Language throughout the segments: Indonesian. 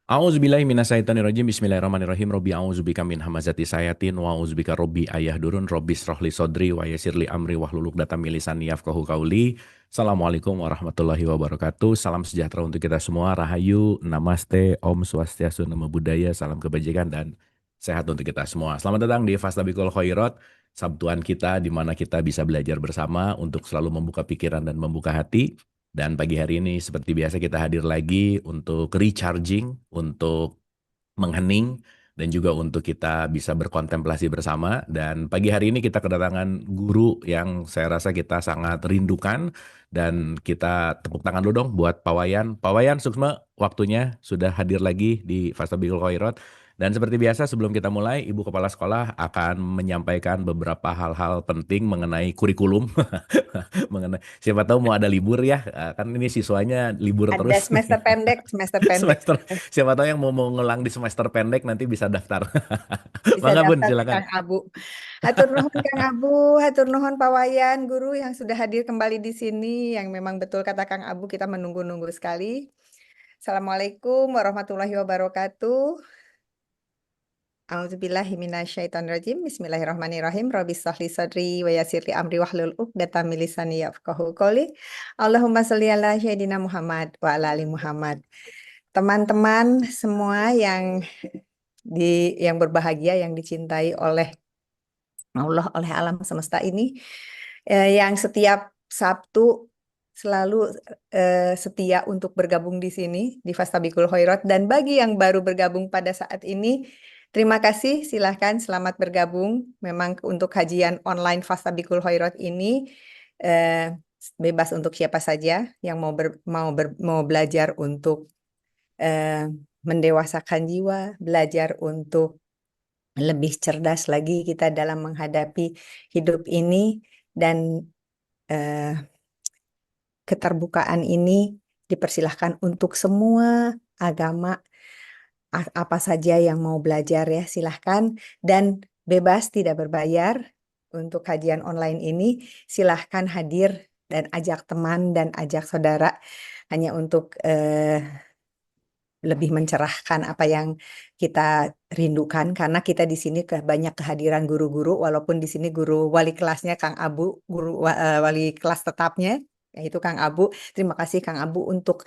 A'udzubillahi minasyaitonirrajim. Bismillahirrahmanirrahim. Robbi a'udzubika min hamazati sayatin wa a'udzubika robbi ayahdurun. Robbi srohli sodri wa yassirli amri wahlul 'uqdatam min lisani yafqahu qauli. Assalamualaikum warahmatullahi wabarakatuh. Salam sejahtera untuk kita semua. Rahayu, namaste, Om Swastiastu, Namo Buddhaya, salam kebajikan dan sehat untuk kita semua. Selamat datang di Fastabikul Khairat, Sabtuan kita di mana kita bisa belajar bersama untuk selalu membuka pikiran dan membuka hati. Dan pagi hari ini seperti biasa kita hadir lagi untuk recharging, untuk menghening, dan juga untuk kita bisa berkontemplasi bersama. Dan pagi hari ini kita kedatangan guru yang saya rasa kita sangat rindukan. Dan kita tepuk tangan dulu dong buat Pak Wayan. Pak Wayan, Suksma, waktunya sudah hadir lagi di Fastabikul Khairat. Dan seperti biasa sebelum kita mulai, Ibu Kepala Sekolah akan menyampaikan beberapa hal-hal penting mengenai kurikulum. Mengenai siapa tahu mau ada libur ya, kan ini siswanya libur Ada terus nih. semester pendek, semester pendek. Semester, siapa tahu yang mau ngelang di semester pendek nanti bisa daftar. Bisa Mangga Bun, daftar ke silakan. Kang Abu. Hatur nuhun Kang Abu, hatur nuhun Pak Wayan, guru yang sudah hadir kembali di sini, yang memang betul kata Kang Abu, kita menunggu-nunggu sekali. Assalamualaikum warahmatullahi wabarakatuh. A'udzubillahiminasyaitonirrajim. Bismillahirrahmanirrahim. Rabbi shrahli sadri wa yassirli amri wahlul 'uqdatam min lisani yafqahu qouli. Allahumma sholli ala sayyidina Muhammad wa ala ali Muhammad. Teman-teman semua yang berbahagia, yang dicintai oleh Allah, oleh alam semesta ini, yang setiap Sabtu selalu setia untuk bergabung di sini di Fastabikul Khairat, dan bagi yang baru bergabung pada saat ini, terima kasih, silahkan selamat bergabung. Memang untuk kajian online Fastabikul Khairat ini eh, bebas untuk siapa saja yang mau belajar untuk eh, mendewasakan jiwa, belajar untuk lebih cerdas lagi kita dalam menghadapi hidup ini, dan eh, keterbukaan ini dipersilahkan untuk semua agama, apa saja yang mau belajar ya silahkan, dan bebas tidak berbayar untuk kajian online ini. Silahkan hadir dan ajak teman dan ajak saudara hanya untuk lebih mencerahkan apa yang kita rindukan, karena kita di sini banyak kehadiran guru-guru, walaupun di sini guru wali kelasnya Kang Abu, wali kelas tetapnya yaitu Kang Abu. Terima kasih Kang Abu untuk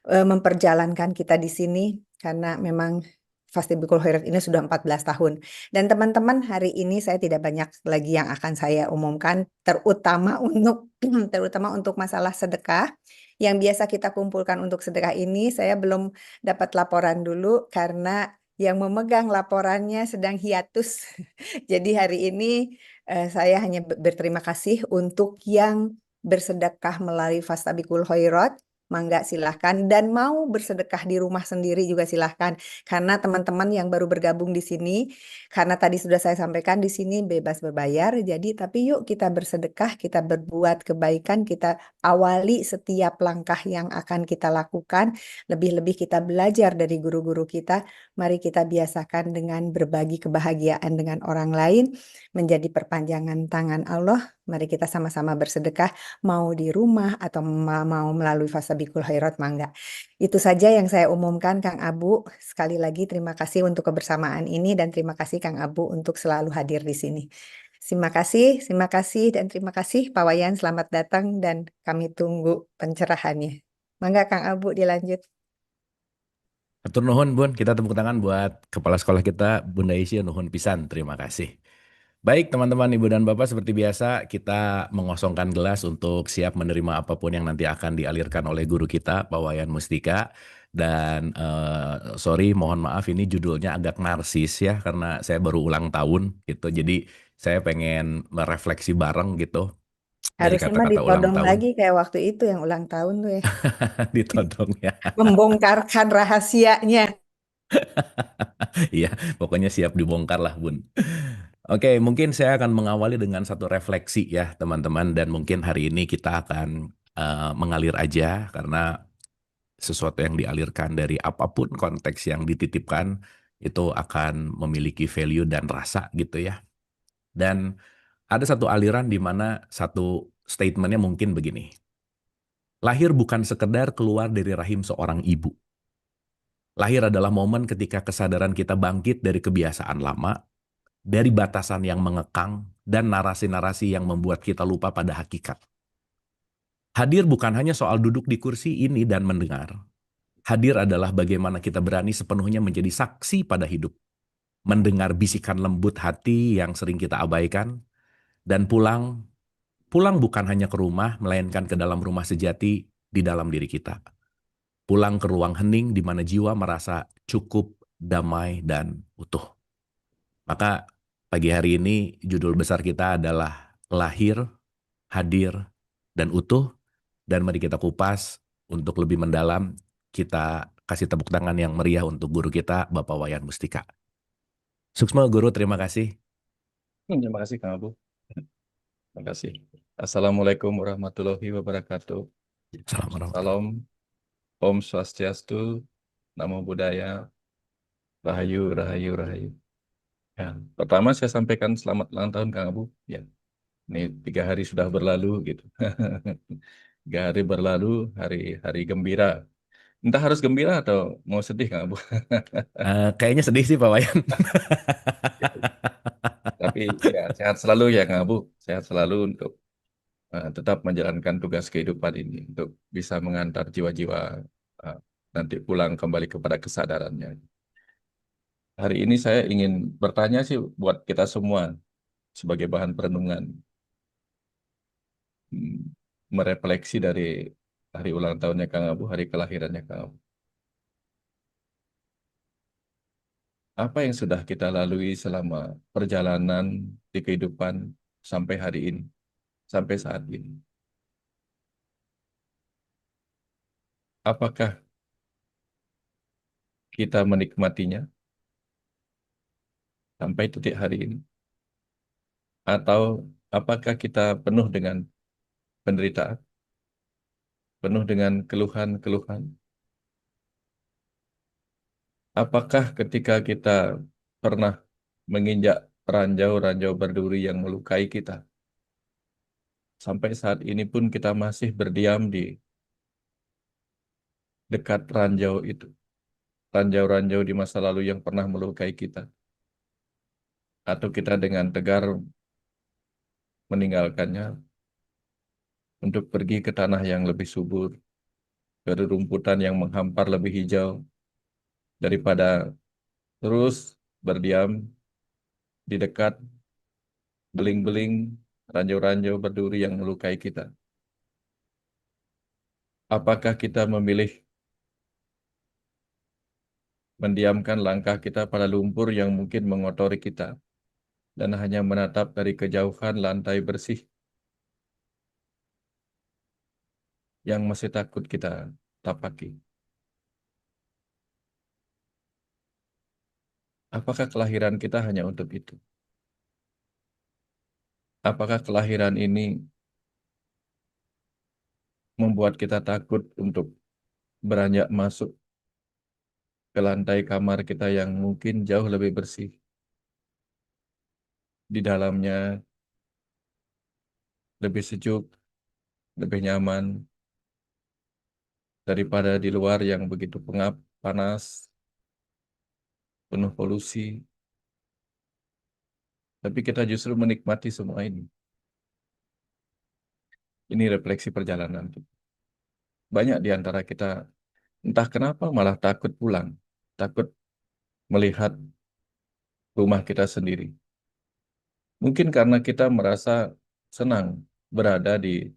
memperjalankan kita di sini, karena memang Fastabikul Khairat ini sudah 14 tahun. Dan teman-teman, hari ini saya tidak banyak lagi yang akan saya umumkan, terutama untuk terutama untuk masalah sedekah. Yang biasa kita kumpulkan untuk sedekah ini, saya belum dapat laporan dulu karena yang memegang laporannya sedang hiatus. Jadi hari ini saya hanya berterima kasih untuk yang bersedekah melalui Fastabikul Khairat. Mangga silahkan, dan mau bersedekah di rumah sendiri juga silahkan, karena teman-teman yang baru bergabung di sini, karena tadi sudah saya sampaikan di sini bebas berbayar, jadi tapi yuk kita bersedekah, kita berbuat kebaikan, kita awali setiap langkah yang akan kita lakukan, lebih-lebih kita belajar dari guru-guru kita. Mari kita biasakan dengan berbagi kebahagiaan dengan orang lain, menjadi perpanjangan tangan Allah. Mari kita sama-sama bersedekah, mau di rumah atau mau melalui Fastabikul Khairat, mangga. Itu saja yang saya umumkan Kang Abu. Sekali lagi terima kasih untuk kebersamaan ini, dan terima kasih Kang Abu untuk selalu hadir di sini. Terima kasih, dan terima kasih Pak Wayan, selamat datang dan kami tunggu pencerahannya. Mangga Kang Abu dilanjut. Atur nuhun Bun, kita tepuk tangan buat kepala sekolah kita Bunda Isya, nuhun pisan, terima kasih. Baik teman-teman, ibu dan bapak, seperti biasa kita mengosongkan gelas untuk siap menerima apapun yang nanti akan dialirkan oleh guru kita Pak Wayan Mustika. Dan sorry, mohon maaf ini judulnya agak narsis ya karena saya baru ulang tahun gitu. Jadi saya pengen merefleksi bareng gitu dari Harusnya mah kata-kata ulang ditodong tahun. lagi kayak waktu itu yang ulang tahun tuh ya. Ditodong ya. Membongkarkan rahasianya. Iya, pokoknya siap dibongkar lah Bun. Oke, mungkin saya akan mengawali dengan satu refleksi ya teman-teman, dan mungkin hari ini kita akan mengalir aja karena sesuatu yang dialirkan dari apapun konteks yang dititipkan itu akan memiliki value dan rasa gitu ya. Dan ada satu aliran di mana satu statementnya mungkin begini. Lahir bukan sekedar keluar dari rahim seorang ibu. Lahir adalah momen ketika kesadaran kita bangkit dari kebiasaan lama, dari batasan yang mengekang, dan narasi-narasi yang membuat kita lupa pada hakikat. Hadir bukan hanya soal duduk di kursi ini dan mendengar. Hadir adalah bagaimana kita berani sepenuhnya menjadi saksi pada hidup, mendengar bisikan lembut hati yang sering kita abaikan, dan pulang bukan hanya ke rumah, melainkan ke dalam rumah sejati di dalam diri kita. Pulang ke ruang hening di mana jiwa merasa cukup, damai, dan utuh. Maka pagi hari ini judul besar kita adalah Lahir, Hadir, dan Utuh. Dan mari kita kupas untuk lebih mendalam. Kita kasih tepuk tangan yang meriah untuk guru kita, Bapak Wayan Mustika. Suksma Guru, terima kasih. Terima kasih Kang Abu. Terima kasih. Assalamualaikum warahmatullahi wabarakatuh. Assalamualaikum. Salam, Om Swastiastu, Namo Buddhaya, Rahayu, Rahayu, Rahayu. Ya, pertama saya sampaikan selamat ulang tahun Kang Abu. Ya, ini 3 hari sudah berlalu gitu. 3 hari berlalu, hari gembira. Entah harus gembira atau mau sedih Kang Abu. Kayaknya sedih sih Pak Wayan. Tapi ya sehat selalu ya Kang Abu. Sehat selalu untuk tetap menjalankan tugas kehidupan ini untuk bisa mengantar jiwa-jiwa uh, nanti pulang kembali kepada kesadarannya. Hari ini saya ingin bertanya sih buat kita semua sebagai bahan perenungan, hmm, merefleksi dari hari ulang tahunnya Kang Abu, hari kelahirannya Kang Abu. Apa yang sudah kita lalui selama perjalanan di kehidupan sampai hari ini, sampai saat ini? Apakah kita menikmatinya sampai titik hari ini? Atau apakah kita penuh dengan penderitaan, penuh dengan keluhan-keluhan? Apakah ketika kita pernah menginjak ranjau-ranjau berduri yang melukai kita, sampai saat ini pun kita masih berdiam di dekat ranjau itu, ranjau-ranjau di masa lalu yang pernah melukai kita, atau kita dengan tegar meninggalkannya untuk pergi ke tanah yang lebih subur, ke rumputan yang menghampar lebih hijau, daripada terus berdiam di dekat beling-beling ranjau-ranjau berduri yang melukai kita. Apakah kita memilih mendiamkan langkah kita pada lumpur yang mungkin mengotori kita dan hanya menatap dari kejauhan lantai bersih yang masih takut kita tapaki? Apakah kelahiran kita hanya untuk itu? Apakah kelahiran ini membuat kita takut untuk beranjak masuk ke lantai kamar kita yang mungkin jauh lebih bersih? Di dalamnya lebih sejuk, lebih nyaman daripada di luar yang begitu pengap, panas, penuh polusi. Tapi kita justru menikmati semua ini. Ini refleksi perjalanan kita. Banyak di antara kita entah kenapa malah takut pulang, takut melihat rumah kita sendiri. Mungkin karena kita merasa senang berada di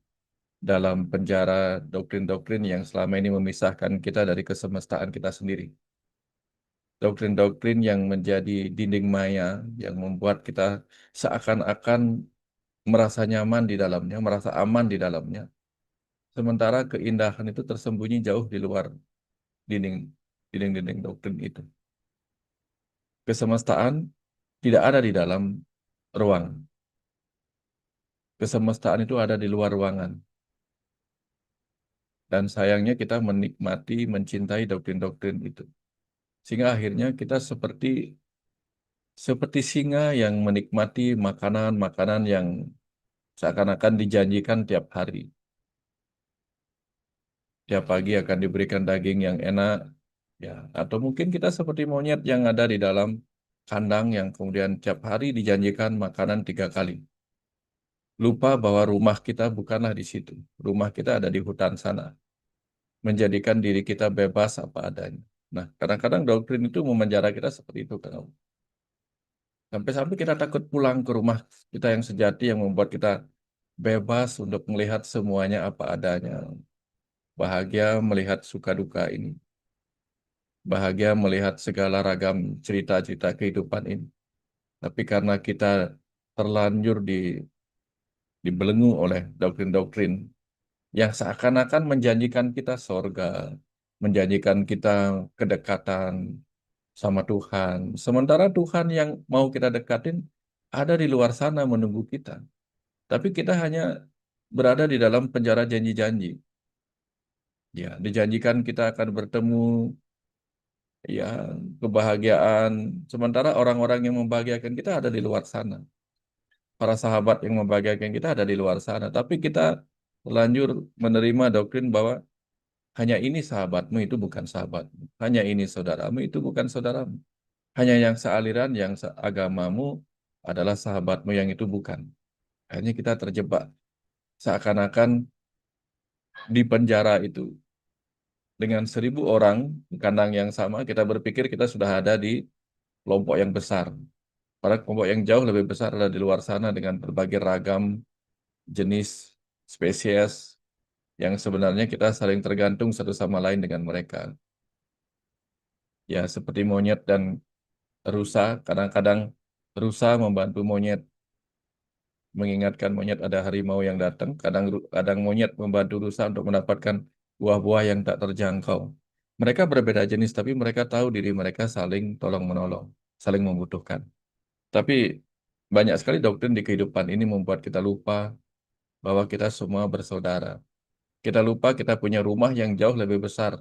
dalam penjara doktrin-doktrin yang selama ini memisahkan kita dari kesemestaan kita sendiri. Doktrin-doktrin yang menjadi dinding maya yang membuat kita seakan-akan merasa nyaman di dalamnya, merasa aman di dalamnya. Sementara keindahan itu tersembunyi jauh di luar dinding dinding-dinding doktrin itu. Kesemestaan tidak ada di dalam ruang. Kesemestaan itu ada di luar ruangan. Dan sayangnya kita menikmati, mencintai doktrin-doktrin itu. Sehingga akhirnya kita seperti singa yang menikmati makanan-makanan yang seakan-akan dijanjikan tiap hari. Tiap pagi akan diberikan daging yang enak, Ya, atau mungkin kita seperti monyet yang ada di dalam kandang yang kemudian tiap hari dijanjikan makanan 3 kali. Lupa bahwa rumah kita bukanlah di situ. Rumah kita ada di hutan sana. Menjadikan diri kita bebas apa adanya. Nah, kadang-kadang doktrin itu memenjara kita seperti itu kan. Sampai-sampai kita takut pulang ke rumah kita yang sejati yang membuat kita bebas untuk melihat semuanya apa adanya. Bahagia melihat suka duka ini. Bahagia melihat segala ragam cerita-cerita kehidupan ini. Tapi karena kita terlanjur dibelenggu oleh doktrin-doktrin yang seakan-akan menjanjikan kita sorga, menjanjikan kita kedekatan sama Tuhan. Sementara Tuhan yang mau kita dekatin ada di luar sana menunggu kita. Tapi kita hanya berada di dalam penjara janji-janji. Ya, dijanjikan kita akan bertemu ya kebahagiaan. Sementara orang-orang yang membahagiakan kita ada di luar sana. Para sahabat yang membahagiakan kita ada di luar sana. Tapi kita terlanjur menerima doktrin bahwa hanya ini sahabatmu itu bukan sahabatmu. Hanya ini saudaramu itu bukan saudaramu. Hanya yang sealiran, yang seagamamu adalah sahabatmu yang itu bukan. Akhirnya kita terjebak. Seakan-akan di penjara itu. Dengan 1.000 orang di kandang yang sama, kita berpikir kita sudah ada di kelompok yang besar. Padahal kelompok yang jauh lebih besar adalah di luar sana dengan berbagai ragam jenis spesies yang sebenarnya kita saling tergantung satu sama lain dengan mereka. Ya, seperti monyet dan rusa, kadang-kadang rusa membantu monyet, mengingatkan monyet ada harimau yang datang, kadang monyet membantu rusa untuk mendapatkan buah-buah yang tak terjangkau. Mereka berbeda jenis, tapi mereka tahu diri mereka saling tolong-menolong, saling membutuhkan. Tapi banyak sekali doktrin di kehidupan ini membuat kita lupa bahwa kita semua bersaudara. Kita lupa kita punya rumah yang jauh lebih besar,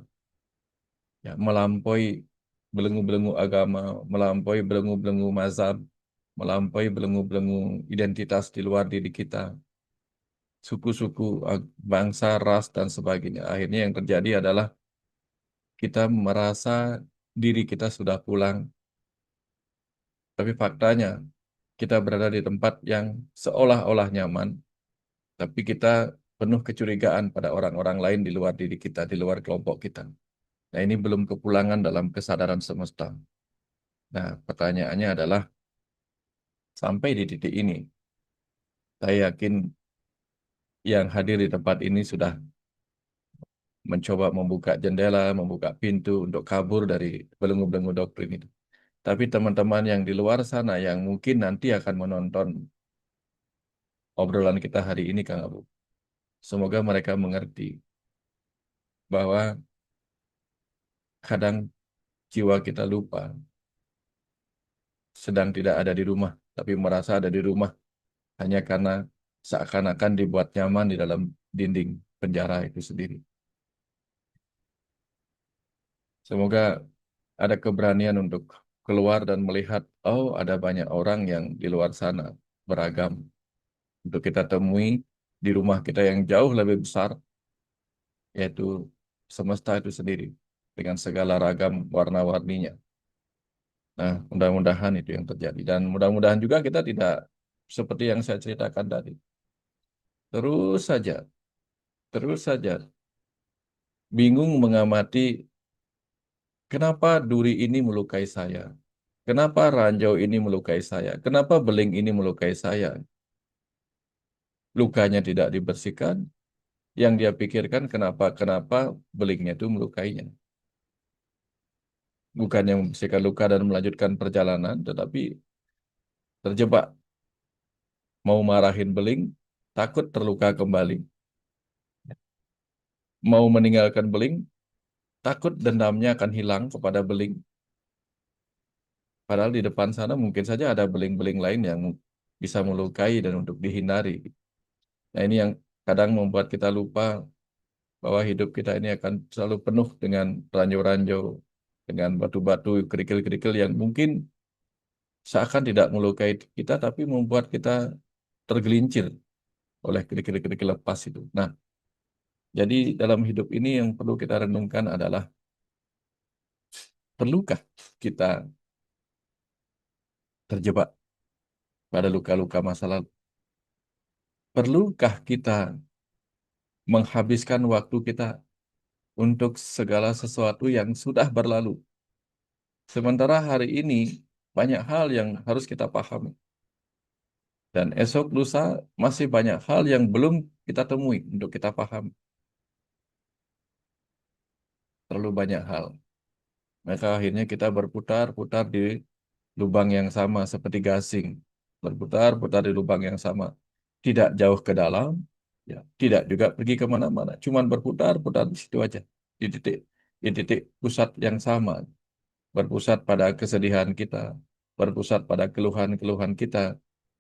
ya, melampaui belenggu-belenggu agama, melampaui belenggu-belenggu mazhab, melampaui belenggu-belenggu identitas di luar diri kita, suku-suku, bangsa, ras, dan sebagainya. Akhirnya yang terjadi adalah kita merasa diri kita sudah pulang, tapi faktanya kita berada di tempat yang seolah-olah nyaman, tapi kita penuh kecurigaan pada orang-orang lain di luar diri kita, di luar kelompok kita. Nah, ini belum kepulangan dalam kesadaran semesta. Nah, pertanyaannya adalah, sampai di titik ini, saya yakin yang hadir di tempat ini sudah mencoba membuka jendela, membuka pintu untuk kabur dari belenggu-belenggu doktrin itu. Tapi teman-teman yang di luar sana yang mungkin nanti akan menonton obrolan kita hari ini, Kang Abu, semoga mereka mengerti bahwa kadang jiwa kita lupa, sedang tidak ada di rumah, tapi merasa ada di rumah hanya karena seakan-akan dibuat nyaman di dalam dinding penjara itu sendiri. Semoga ada keberanian untuk keluar dan melihat, oh ada banyak orang yang di luar sana beragam. Untuk kita temui di rumah kita yang jauh lebih besar, yaitu semesta itu sendiri, dengan segala ragam warna-warninya. Nah, mudah-mudahan itu yang terjadi. Dan mudah-mudahan juga kita tidak seperti yang saya ceritakan tadi. Terus saja, terus saja, bingung mengamati kenapa duri ini melukai saya. Kenapa ranjau ini melukai saya? Kenapa beling ini melukai saya? Lukanya tidak dibersihkan. Yang dia pikirkan kenapa belingnya itu melukainya. Bukannya membersihkan luka dan melanjutkan perjalanan, tetapi terjebak. Mau marahin beling, takut terluka kembali. Mau meninggalkan beling, takut dendamnya akan hilang kepada beling. Padahal di depan sana mungkin saja ada beling-beling lain yang bisa melukai dan untuk dihindari. Nah, ini yang kadang membuat kita lupa bahwa hidup kita ini akan selalu penuh dengan ranjau-ranjau, dengan batu-batu, kerikil-kerikil yang mungkin seakan tidak melukai kita, tapi membuat kita tergelincir oleh kerikil-kerikil lepas itu. Nah, jadi dalam hidup ini yang perlu kita renungkan adalah Perlukah kita terjebak pada luka-luka masa lalu? Perlukah kita menghabiskan waktu kita untuk segala sesuatu yang sudah berlalu? Sementara hari ini banyak hal yang harus kita pahami. Dan esok lusa masih banyak hal yang belum kita temui untuk kita pahami. Terlalu banyak hal. Maka akhirnya kita berputar-putar di lubang yang sama seperti gasing. Berputar-putar di lubang yang sama. Tidak jauh ke dalam, ya, tidak juga pergi kemana-mana. Cuman berputar-putar di situ aja. Di titik pusat yang sama. Berpusat pada kesedihan kita. Berpusat pada keluhan-keluhan kita.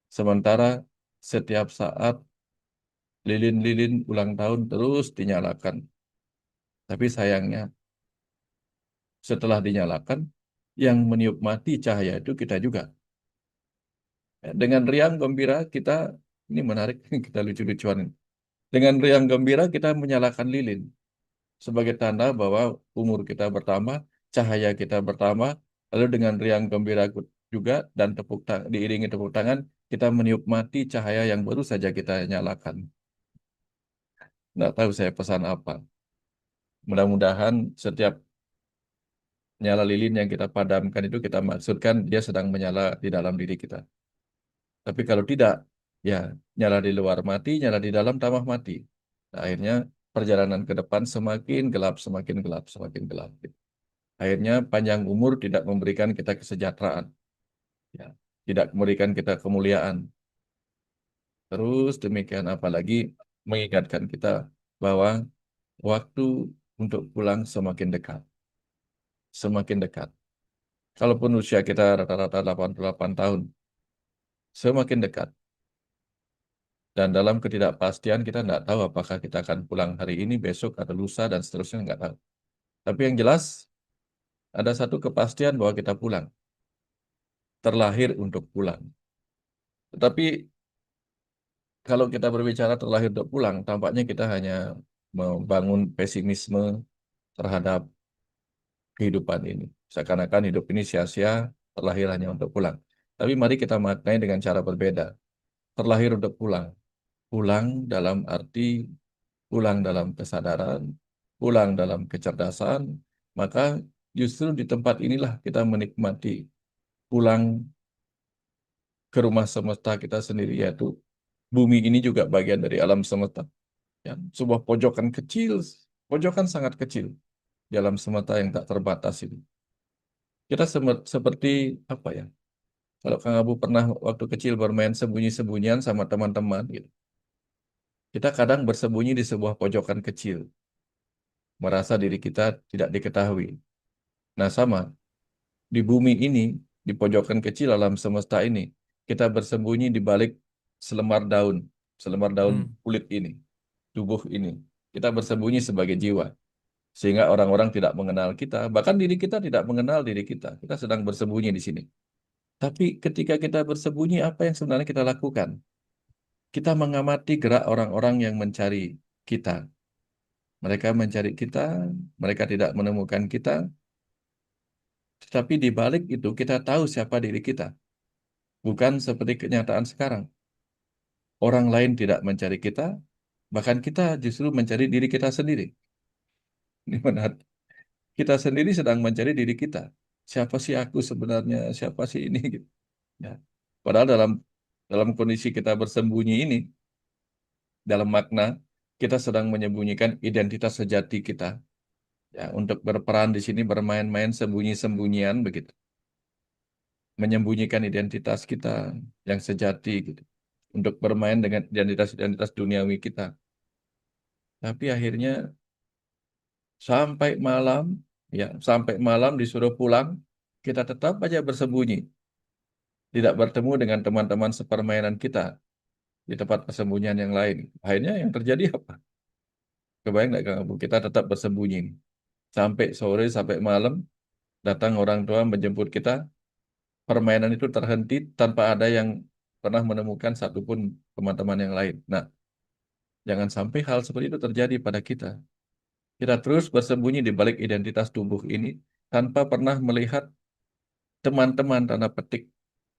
Sementara setiap saat lilin-lilin ulang tahun terus dinyalakan. Tapi sayangnya setelah dinyalakan, yang menikmati cahaya itu kita juga. Dengan riang gembira kita, ini menarik, kita lucu-lucuan ini. Dengan riang gembira kita menyalakan lilin sebagai tanda bahwa umur kita bertambah, cahaya kita bertambah, lalu dengan riang gembira juga dan diiringi tepuk tangan, kita menikmati cahaya yang baru saja kita nyalakan. Nggak tahu saya pesan apa. Mudah-mudahan setiap nyala lilin yang kita padamkan itu kita maksudkan dia sedang menyala di dalam diri kita. Tapi kalau tidak, ya nyala di luar mati, nyala di dalam tambah mati. Nah, akhirnya perjalanan ke depan semakin gelap, semakin gelap, semakin gelap. Akhirnya panjang umur tidak memberikan kita kesejahteraan, ya, tidak memberikan kita kemuliaan. Terus demikian apalagi mengingatkan kita bahwa waktu untuk pulang semakin dekat, semakin dekat. Kalaupun usia kita rata-rata 88 tahun, semakin dekat. Dan dalam ketidakpastian kita tidak tahu apakah kita akan pulang hari ini, besok, atau lusa, dan seterusnya nggak tahu. Tapi yang jelas, ada satu kepastian bahwa kita pulang. Terlahir untuk pulang. Tetapi kalau kita berbicara terlahir untuk pulang, tampaknya kita hanya membangun pesimisme terhadap kehidupan ini. Seakan-akan hidup ini sia-sia, terlahir hanya untuk pulang. Tapi mari kita maknai dengan cara berbeda. Terlahir untuk pulang. Pulang dalam arti pulang dalam kesadaran, pulang dalam kecerdasan, maka justru di tempat inilah kita menikmati pulang ke rumah semesta kita sendiri, yaitu bumi ini juga bagian dari alam semesta. Ya, sebuah pojokan kecil, pojokan sangat kecil di alam semesta yang tak terbatas ini. Kita seperti apa ya? Kalau Kang Abu pernah waktu kecil bermain sembunyi-sembunyian sama teman-teman gitu. Kita kadang bersembunyi di sebuah pojokan kecil, merasa diri kita tidak diketahui. Nah, sama di bumi ini, di pojokan kecil alam semesta ini, kita bersembunyi di balik selembar daun kulit ini, tubuh ini. Kita bersembunyi sebagai jiwa, sehingga orang-orang tidak mengenal kita, bahkan diri kita tidak mengenal diri kita. Kita sedang bersembunyi di sini. Tapi ketika kita bersembunyi, apa yang sebenarnya kita lakukan? Kita mengamati gerak orang-orang yang mencari kita. Mereka mencari kita, mereka tidak menemukan kita, tetapi di balik itu kita tahu siapa diri kita. Bukan seperti kenyataan sekarang. Orang lain tidak mencari kita, bahkan kita justru mencari diri kita sendiri. Ini benar. Kita sendiri sedang mencari diri kita. Siapa sih aku sebenarnya? Siapa sih ini? Gitu. Ya. Padahal dalam kondisi kita bersembunyi ini, dalam makna kita sedang menyembunyikan identitas sejati kita. Ya, untuk berperan di sini bermain-main sembunyi-sembunyian begitu. Menyembunyikan identitas kita yang sejati gitu. Untuk bermain dengan identitas-identitas duniawi kita. Tapi akhirnya sampai malam disuruh pulang, kita tetap aja bersembunyi. Tidak bertemu dengan teman-teman sepermainan kita di tempat persembunyian yang lain. Akhirnya yang terjadi apa? Kebayang nggak Kang Abu? Kita tetap bersembunyi. Sampai sore, sampai malam, datang orang tua menjemput kita, permainan itu terhenti tanpa ada yang pernah menemukan satupun teman-teman yang lain. Nah, jangan sampai hal seperti itu terjadi pada kita. Kita terus bersembunyi di balik identitas tubuh ini, tanpa pernah melihat teman-teman tanda petik,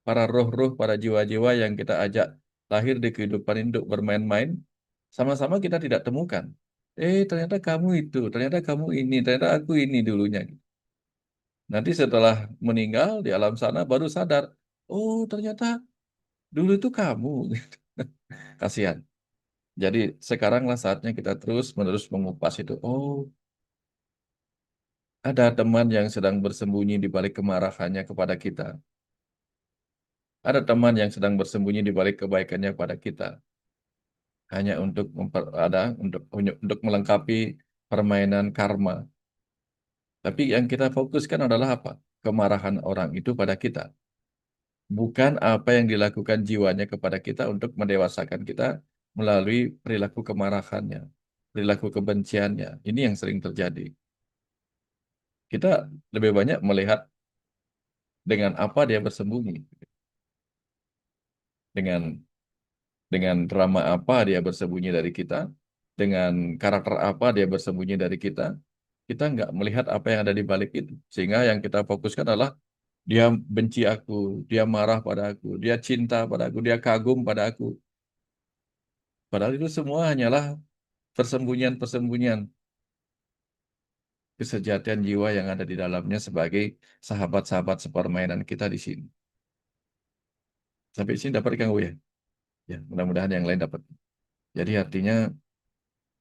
para roh-roh, para jiwa-jiwa yang kita ajak lahir di kehidupan ini untuk bermain-main, sama-sama kita tidak temukan. Ternyata kamu itu, ternyata kamu ini, ternyata aku ini dulunya. Nanti setelah meninggal di alam sana baru sadar, oh ternyata dulu itu kamu. Kasihan. Jadi sekaranglah saatnya kita terus-menerus mengupas itu. Oh, ada teman yang sedang bersembunyi di balik kemarahannya kepada kita. Ada teman yang sedang bersembunyi di balik kebaikannya kepada kita. Hanya untuk untuk melengkapi permainan karma. Tapi yang kita fokuskan adalah apa? Kemarahan orang itu pada kita. Bukan apa yang dilakukan jiwanya kepada kita untuk mendewasakan kita melalui perilaku kemarahannya, perilaku kebenciannya. Ini yang sering terjadi. Kita lebih banyak melihat dengan apa dia bersembunyi, dengan drama apa dia bersembunyi dari kita, dengan karakter apa dia bersembunyi dari kita. Kita nggak melihat apa yang ada di balik itu. Sehingga yang kita fokuskan adalah dia benci aku, dia marah pada aku, dia cinta pada aku, dia kagum pada aku. Padahal itu semua hanyalah persembunyian-persembunyian kesejatian jiwa yang ada di dalamnya sebagai sahabat-sahabat sepermainan kita di sini. Sampai sini dapat kan, Bu ya? Ya, mudah-mudahan yang lain dapat. Jadi artinya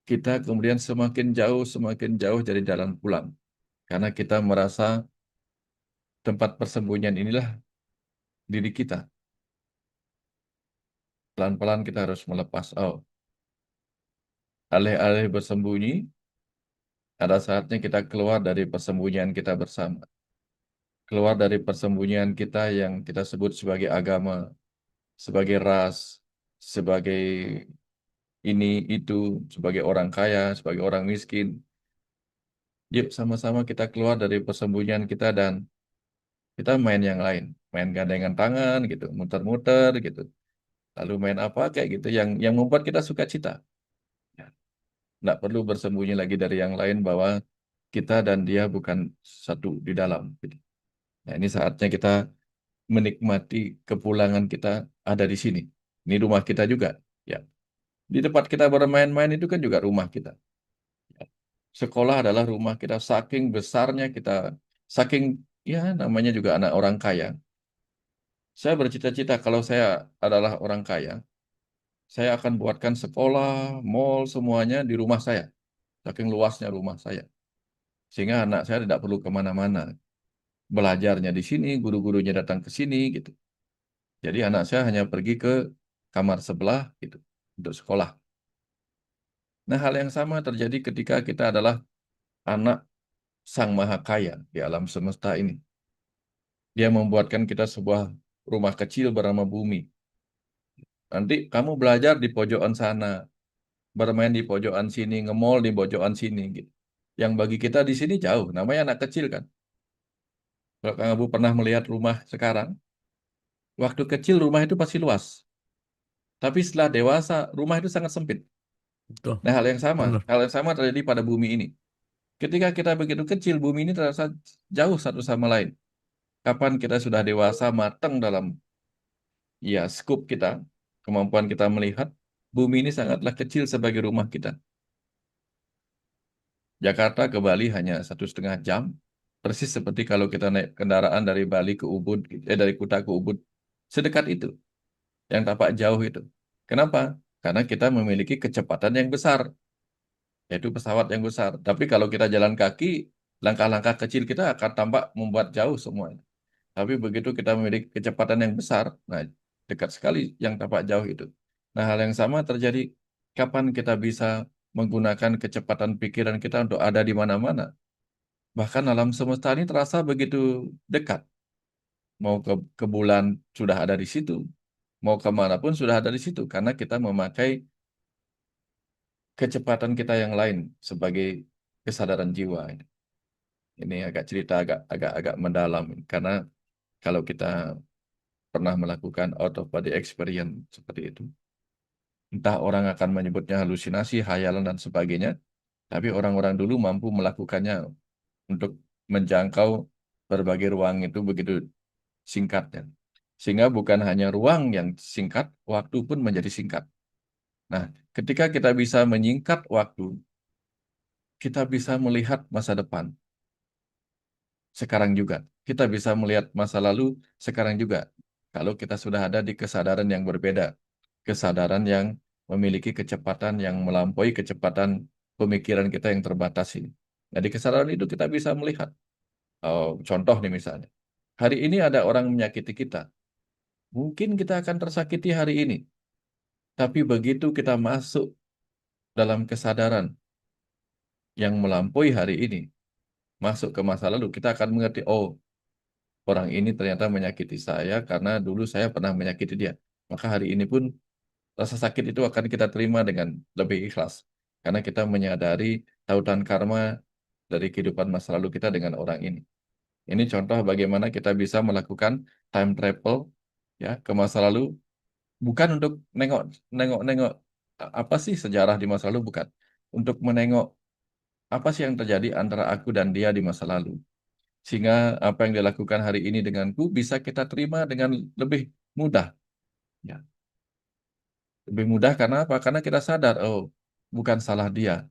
kita kemudian semakin jauh dari jalan pulang. Karena kita merasa tempat persembunyian inilah diri kita. Pelan-pelan kita harus melepas. Oh, alih-alih bersembunyi, ada saatnya kita keluar dari persembunyian kita bersama. Keluar dari persembunyian kita yang kita sebut sebagai agama, sebagai ras, sebagai ini, itu, sebagai orang kaya, sebagai orang miskin. Yuk sama-sama kita keluar dari persembunyian kita dan kita main yang lain. Main gandengan tangan gitu, muter-muter gitu. Lalu main apa kayak gitu yang membuat kita suka cita. Ya, nggak perlu bersembunyi lagi dari yang lain bahwa kita dan dia bukan satu di dalam, gitu. Nah, ini saatnya kita menikmati kepulangan kita ada di sini. Ini rumah kita juga. Ya, di tempat kita bermain-main itu kan juga rumah kita. Ya. Sekolah adalah rumah kita, saking besarnya kita, saking ya namanya juga anak orang kaya. Saya bercita-cita kalau saya adalah orang kaya, saya akan buatkan sekolah, mall, semuanya di rumah saya. Saking luasnya rumah saya. Sehingga anak saya tidak perlu kemana-mana. Belajarnya di sini, guru-gurunya datang ke sini, gitu. Jadi anak saya hanya pergi ke kamar sebelah, gitu, untuk sekolah. Nah, hal yang sama terjadi ketika kita adalah anak Sang Maha Kaya di alam semesta ini. Dia membuatkan kita sebuah rumah kecil bernama bumi. Nanti kamu belajar di pojokan sana, bermain di pojokan sini, nge-mall di pojokan sini, gitu. Yang bagi kita di sini jauh, namanya anak kecil kan. Kalau Kang Abu pernah melihat rumah sekarang, waktu kecil rumah itu pasti luas. Tapi setelah dewasa, rumah itu sangat sempit. Betul. Nah, Benar. hal yang sama terjadi pada bumi ini. Ketika kita begitu kecil, bumi ini terasa jauh satu sama lain. Kapan kita sudah dewasa, matang dalam ya skup kita, kemampuan kita melihat, bumi ini sangatlah kecil sebagai rumah kita. Jakarta ke Bali hanya 1,5 jam, persis seperti kalau kita naik kendaraan dari Bali ke Ubud, dari Kuta ke Ubud, sedekat itu, yang tampak jauh itu. Kenapa? Karena kita memiliki kecepatan yang besar, yaitu pesawat yang besar. Tapi kalau kita jalan kaki, langkah-langkah kecil kita akan tampak membuat jauh semuanya. Tapi begitu kita memiliki kecepatan yang besar, nah dekat sekali yang tampak jauh itu. Nah, hal yang sama terjadi kapan kita bisa menggunakan kecepatan pikiran kita untuk ada di mana-mana. Bahkan alam semesta ini terasa begitu dekat. Mau ke bulan sudah ada di situ, mau kemana pun sudah ada di situ, karena kita memakai kecepatan kita yang lain sebagai kesadaran jiwa. Ini agak cerita agak mendalam, karena kalau kita pernah melakukan out of body experience seperti itu, entah orang akan menyebutnya halusinasi, hayalan dan sebagainya, tapi orang-orang dulu mampu melakukannya untuk menjangkau berbagai ruang itu begitu singkatnya. Sehingga bukan hanya ruang yang singkat, waktu pun menjadi singkat. Nah, ketika kita bisa menyingkat waktu, kita bisa melihat masa depan sekarang juga. Kita bisa melihat masa lalu sekarang juga. Kalau kita sudah ada di kesadaran yang berbeda, kesadaran yang memiliki kecepatan yang melampaui kecepatan pemikiran kita yang terbatas ini. Nah, di kesadaran itu kita bisa melihat. Contoh nih misalnya, hari ini ada orang menyakiti kita. Mungkin kita akan tersakiti hari ini. Tapi begitu kita masuk dalam kesadaran yang melampaui hari ini, masuk ke masa lalu, kita akan mengerti, oh, orang ini ternyata menyakiti saya karena dulu saya pernah menyakiti dia. Maka hari ini pun rasa sakit itu akan kita terima dengan lebih ikhlas. Karena kita menyadari tautan karma dari kehidupan masa lalu kita dengan orang ini. Ini contoh bagaimana kita bisa melakukan time travel ya ke masa lalu, bukan untuk nengok apa sih sejarah di masa lalu, bukan. Untuk menengok apa sih yang terjadi antara aku dan dia di masa lalu. Sehingga apa yang dilakukan hari ini denganku bisa kita terima dengan lebih mudah. Ya, lebih mudah karena apa? Karena kita sadar, oh, bukan salah dia.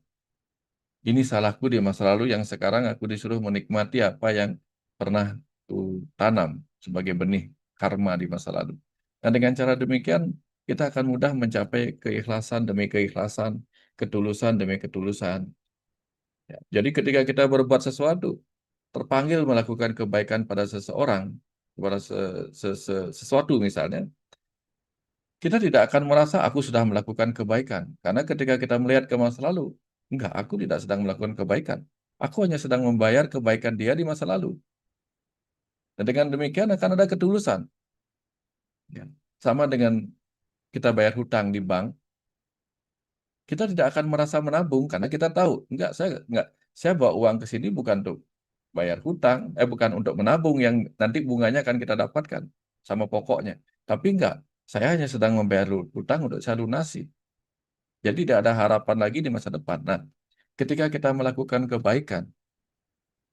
Ini salahku di masa lalu yang sekarang aku disuruh menikmati apa yang pernah ku tanam sebagai benih karma di masa lalu. Nah, dengan cara demikian, kita akan mudah mencapai keikhlasan demi keikhlasan, ketulusan demi ketulusan. Ya, jadi ketika kita berbuat sesuatu, terpanggil melakukan kebaikan pada seseorang, kepada sesuatu misalnya, kita tidak akan merasa aku sudah melakukan kebaikan. Karena ketika kita melihat ke masa lalu, enggak, aku tidak sedang melakukan kebaikan. Aku hanya sedang membayar kebaikan dia di masa lalu. Dan dengan demikian akan ada ketulusan. Ya. Sama dengan kita bayar hutang di bank, kita tidak akan merasa menabung karena kita tahu, saya bawa uang ke sini bukan untuk bayar hutang, bukan untuk menabung yang nanti bunganya akan kita dapatkan sama pokoknya. Tapi enggak, saya hanya sedang membayar hutang untuk saya lunasi. Jadi tidak ada harapan lagi di masa depan. Nah, ketika kita melakukan kebaikan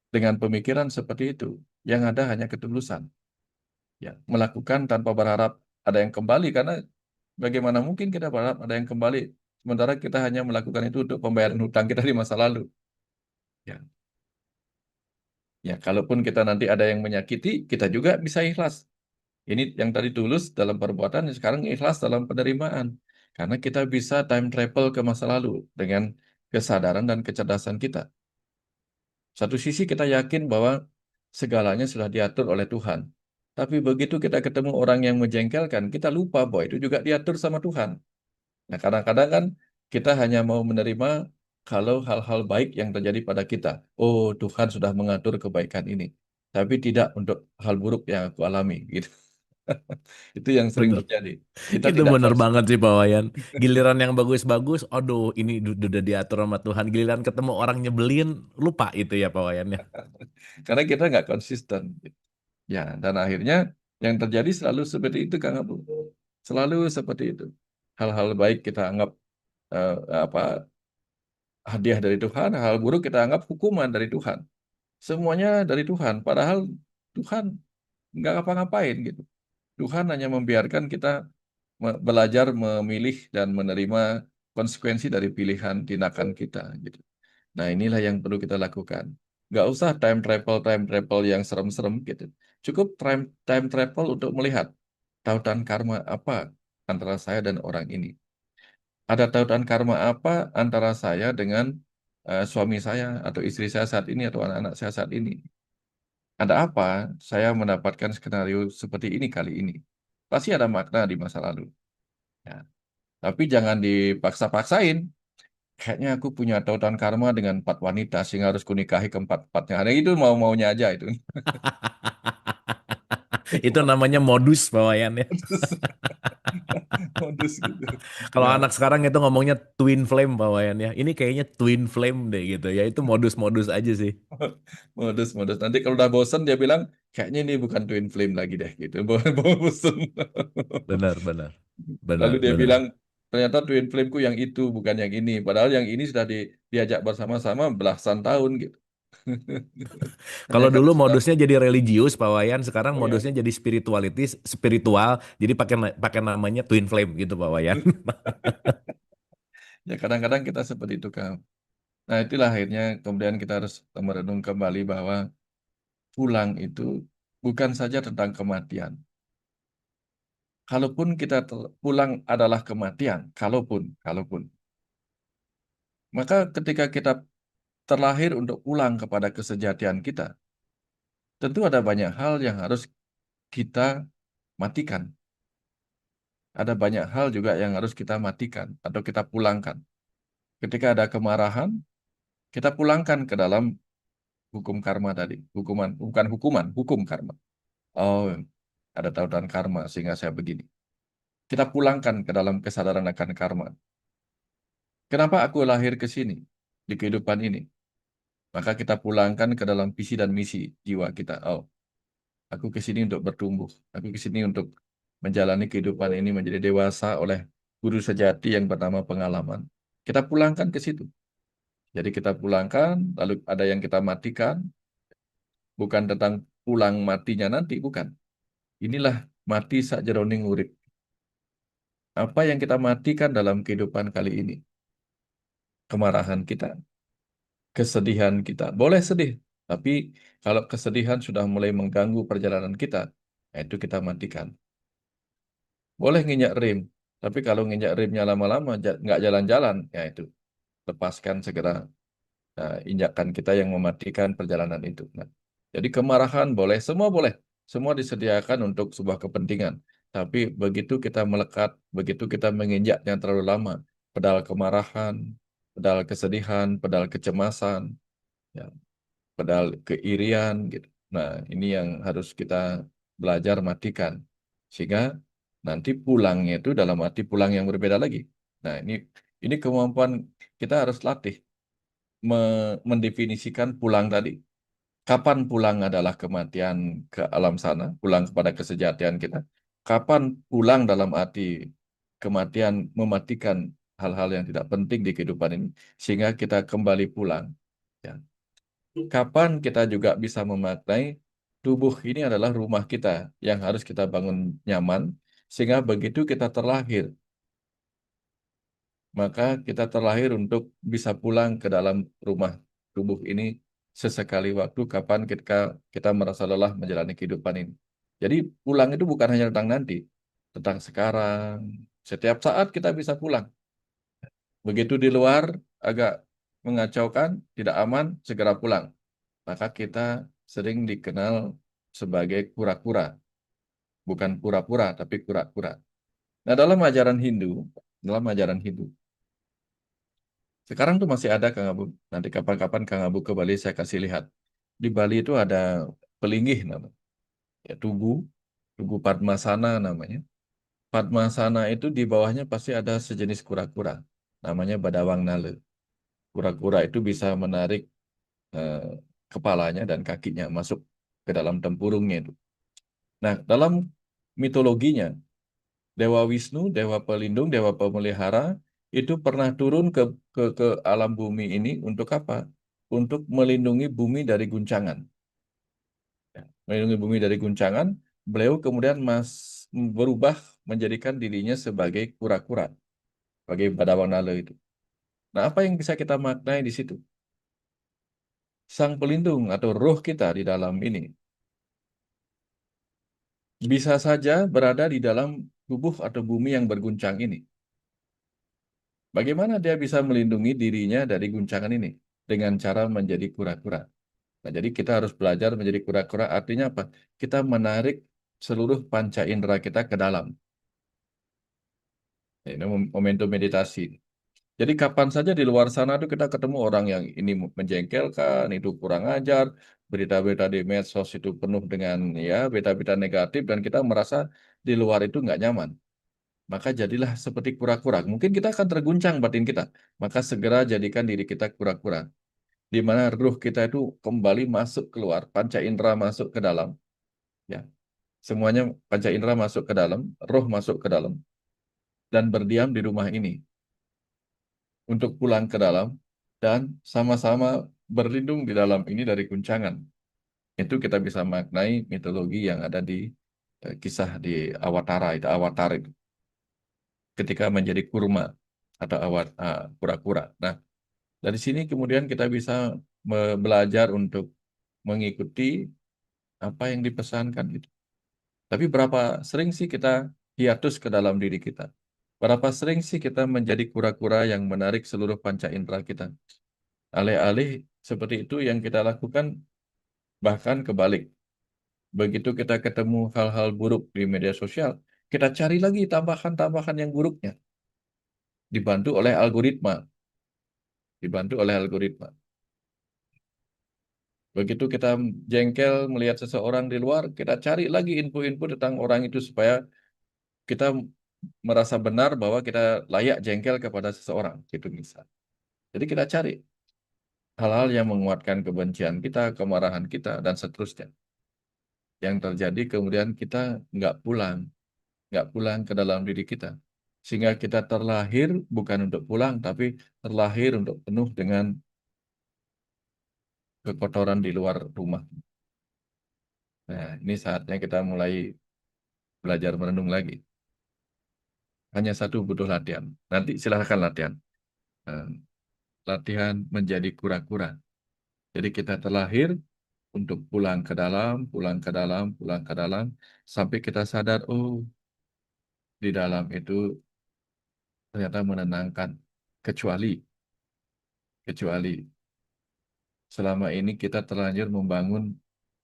dengan pemikiran seperti itu, yang ada hanya ketulusan. Ya, melakukan tanpa berharap ada yang kembali, karena bagaimana mungkin kita berharap ada yang kembali, sementara kita hanya melakukan itu untuk pembayaran hutang kita di masa lalu. Ya, ya, kalaupun kita nanti ada yang menyakiti, kita juga bisa ikhlas. Ini yang tadi tulus dalam perbuatan, sekarang ikhlas dalam penerimaan. Karena kita bisa time travel ke masa lalu dengan kesadaran dan kecerdasan kita. Satu sisi kita yakin bahwa segalanya sudah diatur oleh Tuhan. Tapi begitu kita ketemu orang yang menjengkelkan, kita lupa bahwa itu juga diatur sama Tuhan. Nah, kadang-kadang kan kita hanya mau menerima kalau hal-hal baik yang terjadi pada kita. Oh, Tuhan sudah mengatur kebaikan ini. Tapi tidak untuk hal buruk yang aku alami, gitu. Itu yang sering Bener. terjadi. Kita Itu tidak bener banget konsisten. sih Pak Wayan. Giliran yang bagus-bagus, aduh ini udah diatur sama Tuhan. Giliran ketemu orang nyebelin, lupa itu ya Pak Wayan ya. Karena kita nggak konsisten. Ya, dan akhirnya yang terjadi selalu seperti itu, Kang Abu. Selalu seperti itu. Hal-hal baik kita anggap eh, apa hadiah dari Tuhan, hal buruk kita anggap hukuman dari Tuhan. Semuanya dari Tuhan, padahal Tuhan nggak ngapa-ngapain gitu. Tuhan hanya membiarkan kita belajar memilih dan menerima konsekuensi dari pilihan tindakan kita gitu. Nah, inilah yang perlu kita lakukan. Nggak usah time travel yang serem-serem gitu. Cukup time travel untuk melihat tautan karma apa antara saya dan orang ini. Ada tautan karma apa antara saya dengan suami saya atau istri saya saat ini atau anak-anak saya saat ini. Ada apa saya mendapatkan skenario seperti ini kali ini. Pasti ada makna di masa lalu. Ya. Tapi jangan dipaksa-paksain. Kayaknya aku punya tautan karma dengan 4 wanita sehingga harus kunikahi keempat-empatnya. Ada itu mau-maunya aja itu. Itu namanya modus Pak Wayan ya. Modus, modus gitu. Kalau Ya, anak sekarang itu ngomongnya twin flame Pak Wayan ya. Ini kayaknya twin flame deh gitu ya. Itu modus-modus aja sih. modus. Nanti kalau udah bosen dia bilang, kayaknya ini bukan twin flame lagi deh gitu. Bosen. Benar, benar. Lalu Benar, dia benar. bilang, ternyata twin flameku yang itu bukan yang ini. Padahal yang ini sudah diajak bersama-sama belasan tahun gitu. Hanya Kalau karena dulu sudah, modusnya jadi religius Pak Wayan, sekarang oh ya, modusnya jadi spiritualitis, spiritual, jadi pakai pakai namanya twin flame gitu Pak Wayan. ya kadang-kadang kita seperti itu kan. Nah, itulah akhirnya kemudian kita harus merenung kembali bahwa pulang itu bukan saja tentang kematian. Kalaupun kita pulang adalah kematian, kalaupun. Maka ketika kita terlahir untuk pulang kepada kesejatian kita, tentu ada banyak hal yang harus kita matikan. Ada banyak hal juga yang harus kita matikan atau kita pulangkan. Ketika ada kemarahan, kita pulangkan ke dalam hukum karma tadi. Hukuman, bukan hukuman, hukum karma. Oh, ada tautan karma sehingga saya begini. Kita pulangkan ke dalam kesadaran akan karma. Kenapa aku lahir ke sini di kehidupan ini? Maka kita pulangkan ke dalam visi dan misi jiwa kita. Oh, aku ke sini untuk bertumbuh. Aku ke sini untuk menjalani kehidupan ini menjadi dewasa oleh guru sejati yang bernama pengalaman. Kita pulangkan ke situ. Jadi kita pulangkan, lalu ada yang kita matikan, bukan tentang pulang matinya nanti, bukan. Inilah mati sakjeroning urip. Apa yang kita matikan dalam kehidupan kali ini? Kemarahan kita, kesedihan kita. Boleh sedih, tapi kalau kesedihan sudah mulai mengganggu perjalanan kita, itu kita matikan. Boleh nginjak rem, tapi kalau nginjak remnya lama-lama nggak jalan-jalan, ya itu lepaskan segera. Nah, injakan kita yang mematikan perjalanan itu. Nah, jadi kemarahan boleh, semua boleh. Semua disediakan untuk sebuah kepentingan. Tapi begitu kita melekat, begitu kita menginjaknya terlalu lama, pedal kemarahan, pedal kesedihan, pedal kecemasan, ya, pedal keirian, gitu. Nah, ini yang harus kita belajar matikan. Sehingga nanti pulangnya itu dalam arti pulang yang berbeda lagi. Nah, ini kemampuan kita harus latih mendefinisikan pulang tadi. Kapan pulang adalah kematian ke alam sana, pulang kepada kesejatian kita. Kapan pulang dalam arti kematian mematikan hal-hal yang tidak penting di kehidupan ini, sehingga kita kembali pulang. Ya. Kapan kita juga bisa memaknai tubuh ini adalah rumah kita yang harus kita bangun nyaman, sehingga begitu kita terlahir, maka kita terlahir untuk bisa pulang ke dalam rumah tubuh ini sesekali waktu kapan kita merasa lelah menjalani kehidupan ini. Jadi pulang itu bukan hanya tentang nanti, tentang sekarang. Setiap saat kita bisa pulang. Begitu di luar agak mengacaukan, tidak aman, segera pulang. Maka kita sering dikenal sebagai kura-kura. Bukan pura-pura, tapi kura-kura. Nah, dalam ajaran Hindu, sekarang tuh masih ada Kang Abu. Nanti kapan-kapan Kang Abu ke Bali saya kasih lihat. Di Bali itu ada pelinggih namanya. Ya, Tugu Padmasana namanya. Padmasana itu di bawahnya pasti ada sejenis kura-kura. Namanya Badawang Nale. Kura-kura itu bisa menarik eh, kepalanya dan kakinya masuk ke dalam tempurungnya itu. Nah, dalam mitologinya, Dewa Wisnu, Dewa Pelindung, Dewa Pemelihara, itu pernah turun ke alam bumi ini untuk apa? Untuk melindungi bumi dari guncangan. Ya, melindungi bumi dari guncangan, beliau kemudian berubah menjadikan dirinya sebagai kura-kura, sebagai Badawanala itu. Nah, apa yang bisa kita maknai di situ? Sang pelindung atau roh kita di dalam ini bisa saja berada di dalam tubuh atau bumi yang berguncang ini. Bagaimana dia bisa melindungi dirinya dari guncangan ini? Dengan cara menjadi kura-kura. Nah, jadi kita harus belajar menjadi kura-kura. Artinya apa? Kita menarik seluruh panca indera kita ke dalam. Ini momentum meditasi. Jadi kapan saja di luar sana tuh kita ketemu orang yang ini menjengkelkan, itu kurang ajar, berita-berita di medsos itu penuh dengan ya berita-berita negatif dan kita merasa di luar itu nggak nyaman. Maka jadilah seperti kura-kura. Mungkin kita akan terguncang batin kita. Maka segera jadikan diri kita kura-kura. Di mana ruh kita itu kembali masuk keluar, panca indera masuk ke dalam. Ya, semuanya panca indera masuk ke dalam, roh masuk ke dalam, dan berdiam di rumah ini untuk pulang ke dalam dan sama-sama berlindung di dalam ini dari guncangan. Itu kita bisa maknai mitologi yang ada di kisah di Avatar itu ketika menjadi kurma atau kura-kura. Nah, dari sini kemudian kita bisa belajar untuk mengikuti apa yang dipesankan itu. Tapi berapa sering sih kita hiatus ke dalam diri kita? Berapa sering sih kita menjadi kura-kura yang menarik seluruh panca indera kita? Alih-alih seperti itu yang kita lakukan, bahkan kebalik. Begitu kita ketemu hal-hal buruk di media sosial, kita cari lagi tambahan-tambahan yang buruknya. Dibantu oleh algoritma. Dibantu oleh algoritma. Begitu kita jengkel melihat seseorang di luar, kita cari lagi info-info tentang orang itu supaya kita merasa benar bahwa kita layak jengkel kepada seseorang. Gitu bisa. Jadi kita cari hal-hal yang menguatkan kebencian kita, kemarahan kita, dan seterusnya. Yang terjadi kemudian kita nggak pulang ke dalam diri kita. Sehingga kita terlahir bukan untuk pulang, tapi terlahir untuk penuh dengan kekotoran di luar rumah. Nah, ini saatnya kita mulai belajar merenung lagi. Hanya satu butuh latihan. Nanti silahkan latihan. Eh, Latihan menjadi kura-kura. Jadi kita terlahir untuk pulang ke dalam, pulang ke dalam, pulang ke dalam, sampai kita sadar, oh, di dalam itu ternyata menenangkan. Kecuali selama ini kita terlanjur membangun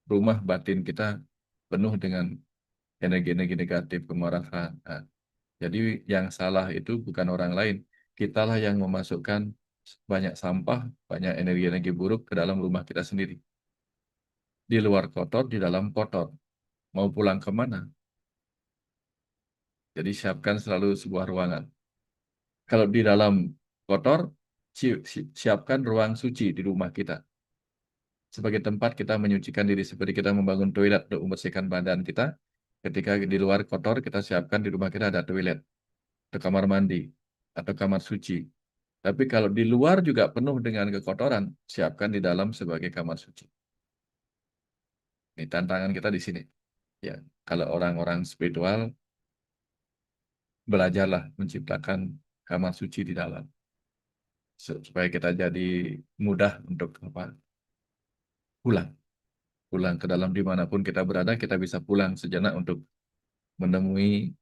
rumah batin kita penuh dengan energi-energi negatif, kemarahan. Nah, jadi yang salah itu bukan orang lain. Kitalah yang memasukkan banyak sampah, banyak energi-energi buruk ke dalam rumah kita sendiri. Di luar kotor, di dalam kotor. Mau pulang kemana? Jadi siapkan selalu sebuah ruangan. Kalau di dalam kotor, siapkan ruang suci di rumah kita. Sebagai tempat kita menyucikan diri, seperti kita membangun toilet untuk membersihkan badan kita. Ketika di luar kotor, kita siapkan di rumah kita ada toilet, atau kamar mandi, atau kamar suci. Tapi kalau di luar juga penuh dengan kekotoran, siapkan di dalam sebagai kamar suci. Ini tantangan kita di sini. Ya, kalau orang-orang spiritual, belajarlah menciptakan kamar suci di dalam. Supaya kita jadi mudah untuk pulang. Pulang ke dalam dimanapun kita berada, kita bisa pulang sejenak untuk menemui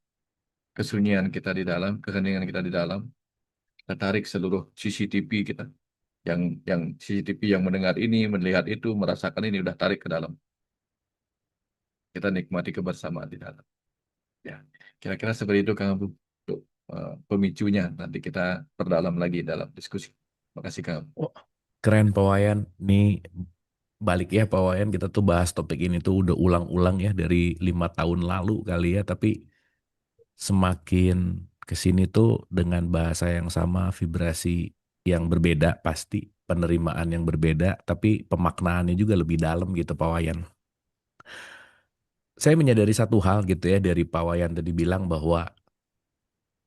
kesunyian kita di dalam, keheningan kita di dalam. Kita tarik seluruh CCTV kita. Yang CCTV yang mendengar ini, melihat itu, merasakan ini, udah tarik ke dalam. Kita nikmati kebersamaan di dalam. Ya, kira-kira seperti itu Kang Abu untuk pemicunya. Nanti kita perdalam lagi dalam diskusi. Terima kasih Kang Abu. Oh, keren Pak Wayan. Nih balik ya Pak Wayan, kita tuh bahas topik ini tuh udah ulang-ulang ya dari 5 tahun lalu kali ya. Tapi semakin kesini tuh dengan bahasa yang sama, vibrasi yang berbeda pasti, penerimaan yang berbeda, tapi pemaknaannya juga lebih dalam gitu Pak Wayan. Saya menyadari satu hal gitu ya dari Pak Wayan tadi bilang bahwa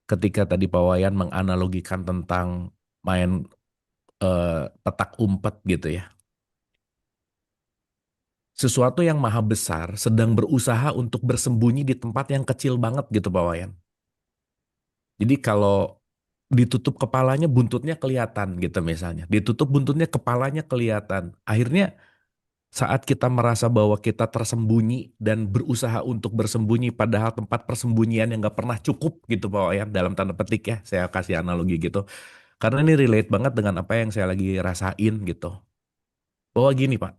ketika tadi Pak Wayan menganalogikan tentang main petak umpet gitu ya. Sesuatu yang maha besar sedang berusaha untuk bersembunyi di tempat yang kecil banget gitu Pak Wayan. Jadi kalau ditutup kepalanya buntutnya kelihatan gitu misalnya. Ditutup buntutnya kepalanya kelihatan. Akhirnya saat kita merasa bahwa kita tersembunyi dan berusaha untuk bersembunyi padahal tempat persembunyian yang gak pernah cukup gitu Pak Wayan, dalam tanda petik ya, saya kasih analogi gitu. Karena ini relate banget dengan apa yang saya lagi rasain gitu. Bahwa gini Pak,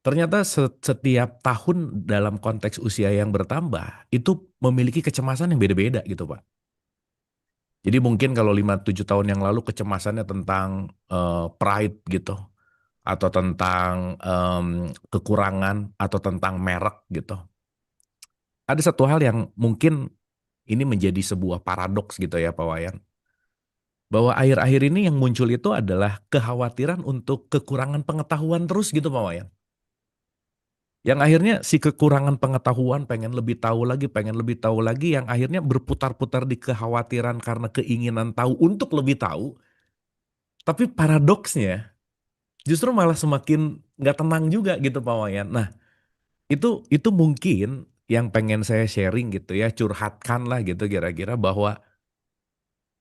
ternyata setiap tahun dalam konteks usia yang bertambah itu memiliki kecemasan yang beda-beda gitu Pak. Jadi mungkin kalau 5-7 tahun yang lalu kecemasannya tentang pride gitu, atau tentang kekurangan, atau tentang merek gitu. Ada satu hal yang mungkin ini menjadi sebuah paradoks gitu ya Pak Wayan. Bahwa akhir-akhir ini yang muncul itu adalah kekhawatiran untuk kekurangan pengetahuan terus gitu Pak Wayan. Yang akhirnya si kekurangan pengetahuan pengen lebih tahu lagi, yang akhirnya berputar-putar di kekhawatiran karena keinginan tahu untuk lebih tahu. Tapi paradoksnya justru malah semakin nggak tenang juga gitu Pak Wayan. Nah, itu mungkin yang pengen saya sharing gitu ya, curhatkan lah gitu kira-kira bahwa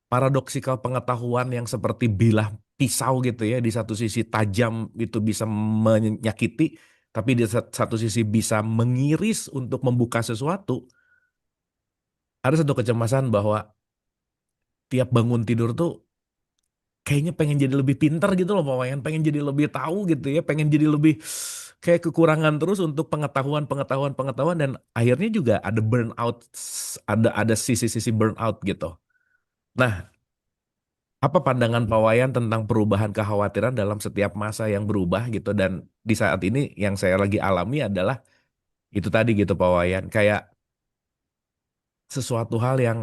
paradoksikal pengetahuan yang seperti bilah pisau gitu ya, di satu sisi tajam itu bisa menyakiti, tapi di satu sisi bisa mengiris untuk membuka sesuatu. Ada satu kecemasan bahwa tiap bangun tidur tuh kayaknya pengen jadi lebih pintar gitu loh Pak Wayan, pengen jadi lebih tahu gitu ya, pengen jadi lebih kayak kekurangan terus untuk pengetahuan dan akhirnya juga ada burnout, ada sisi-sisi burnout gitu. Nah, apa pandangan Pak Wayan tentang perubahan kekhawatiran dalam setiap masa yang berubah gitu dan di saat ini yang saya lagi alami adalah itu tadi gitu Pak Wayan, kayak sesuatu hal yang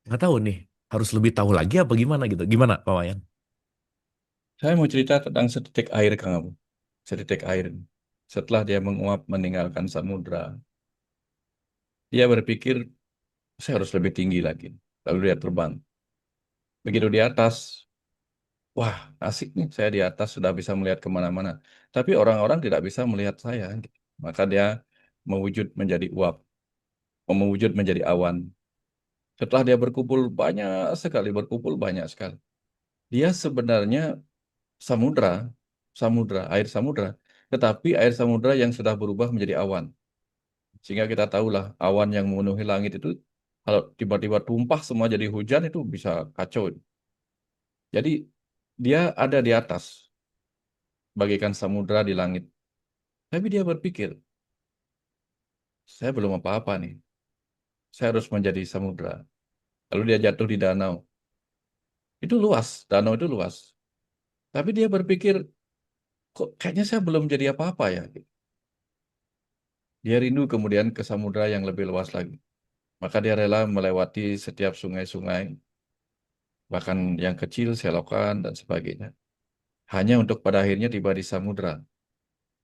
nggak tahu nih harus lebih tahu lagi apa gimana gitu. Gimana Pak Wayan? Saya mau cerita tentang sedetik air, Kang Abu. Sedetik air. Setelah dia menguap meninggalkan samudra, dia berpikir, saya harus lebih tinggi lagi. Lalu dia terbang. Begitu di atas, wah, asik nih, saya di atas sudah bisa melihat kemana-mana. Tapi orang-orang tidak bisa melihat saya. Maka dia mewujud menjadi uap, mewujud menjadi awan. Setelah dia berkumpul banyak sekali, berkumpul banyak sekali. Dia sebenarnya samudra, air samudra. Tetapi air samudra yang sudah berubah menjadi awan. Sehingga kita tahulah awan yang memenuhi langit itu, kalau tiba-tiba tumpah semua jadi hujan itu bisa kacau. Jadi dia ada di atas, bagaikan samudra di langit. Tapi dia berpikir, saya belum apa-apa nih. Saya harus menjadi samudra. Lalu dia jatuh di danau. Itu luas, danau itu luas. Tapi dia berpikir, kok kayaknya saya belum jadi apa-apa ya. Dia rindu kemudian ke samudra yang lebih luas lagi. Maka dia rela melewati setiap sungai-sungai, bahkan yang kecil, selokan, dan sebagainya. Hanya untuk pada akhirnya tiba di samudra.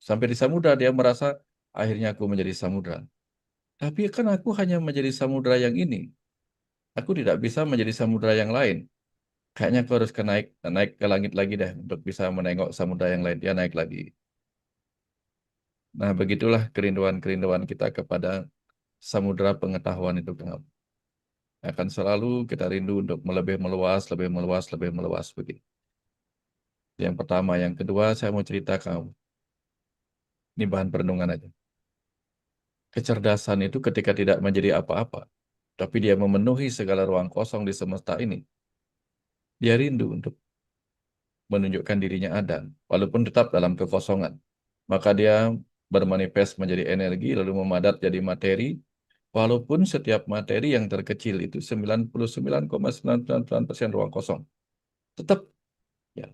Sampai di samudra dia merasa, akhirnya aku menjadi samudra. Tapi kan aku hanya menjadi samudra yang ini. Aku tidak bisa menjadi samudra yang lain. Kayaknya aku harus naik ke langit lagi deh untuk bisa menengok samudra yang lain. Dia naik lagi. Nah, begitulah kerinduan-kerinduan kita kepada samudra pengetahuan itu, Kang. Akan selalu kita rindu untuk lebih meluas, lebih meluas, lebih meluas begitu. Yang pertama, yang kedua saya mau cerita kamu. Ini bahan perenungan aja. Kecerdasan itu ketika tidak menjadi apa-apa, tapi dia memenuhi segala ruang kosong di semesta ini. Dia rindu untuk menunjukkan dirinya ada, walaupun tetap dalam kekosongan. Maka dia bermanifest menjadi energi, lalu memadat jadi materi, walaupun setiap materi yang terkecil itu 99,999% ruang kosong. Tetap, ya.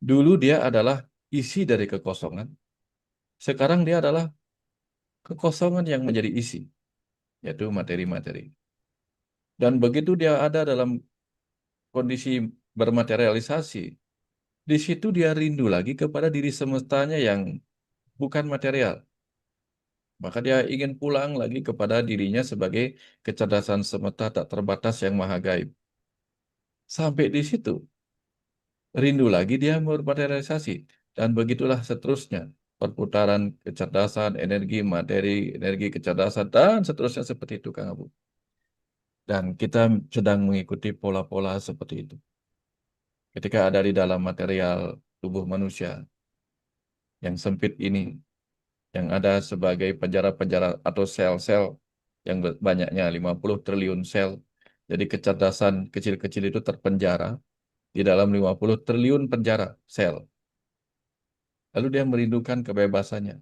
Dulu dia adalah isi dari kekosongan, sekarang dia adalah kekosongan yang menjadi isi, yaitu materi-materi. Dan begitu dia ada dalam kondisi bermaterialisasi, di situ dia rindu lagi kepada diri semestanya yang bukan material. Maka dia ingin pulang lagi kepada dirinya sebagai kecerdasan semesta tak terbatas yang maha gaib. Sampai di situ, rindu lagi dia bermaterialisasi. Dan begitulah seterusnya. Perputaran kecerdasan, energi, materi, energi kecerdasan, dan seterusnya seperti itu, Kang Abu. Dan kita sedang mengikuti pola-pola seperti itu. Ketika ada di dalam material tubuh manusia yang sempit ini, yang ada sebagai penjara-penjara atau sel-sel yang banyaknya 50 triliun sel. Jadi kecerdasan kecil-kecil itu terpenjara di dalam 50 triliun penjara sel. Lalu dia merindukan kebebasannya.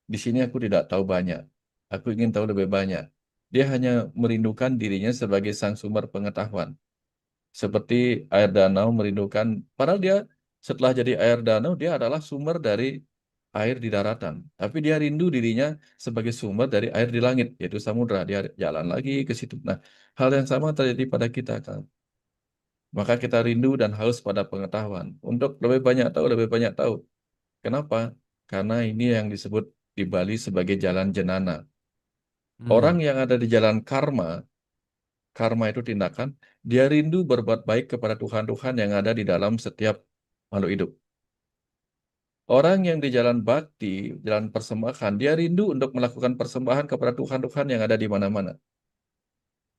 Di sini aku tidak tahu banyak. Aku ingin tahu lebih banyak. Dia hanya merindukan dirinya sebagai sang sumber pengetahuan. Seperti air danau merindukan, padahal dia setelah jadi air danau, dia adalah sumber dari air di daratan. Tapi dia rindu dirinya sebagai sumber dari air di langit, yaitu samudra. Dia jalan lagi ke situ. Nah, hal yang sama terjadi pada kita, kan. Maka kita rindu dan haus pada pengetahuan. Untuk lebih banyak tahu, lebih banyak tahu. Kenapa? Karena ini yang disebut di Bali sebagai jalan jenana. Orang Hmm. yang ada di jalan karma, karma itu tindakan, dia rindu berbuat baik kepada Tuhan-Tuhan yang ada di dalam setiap makhluk hidup. Orang yang di jalan bakti, jalan persembahan, dia rindu untuk melakukan persembahan kepada Tuhan-Tuhan yang ada di mana-mana.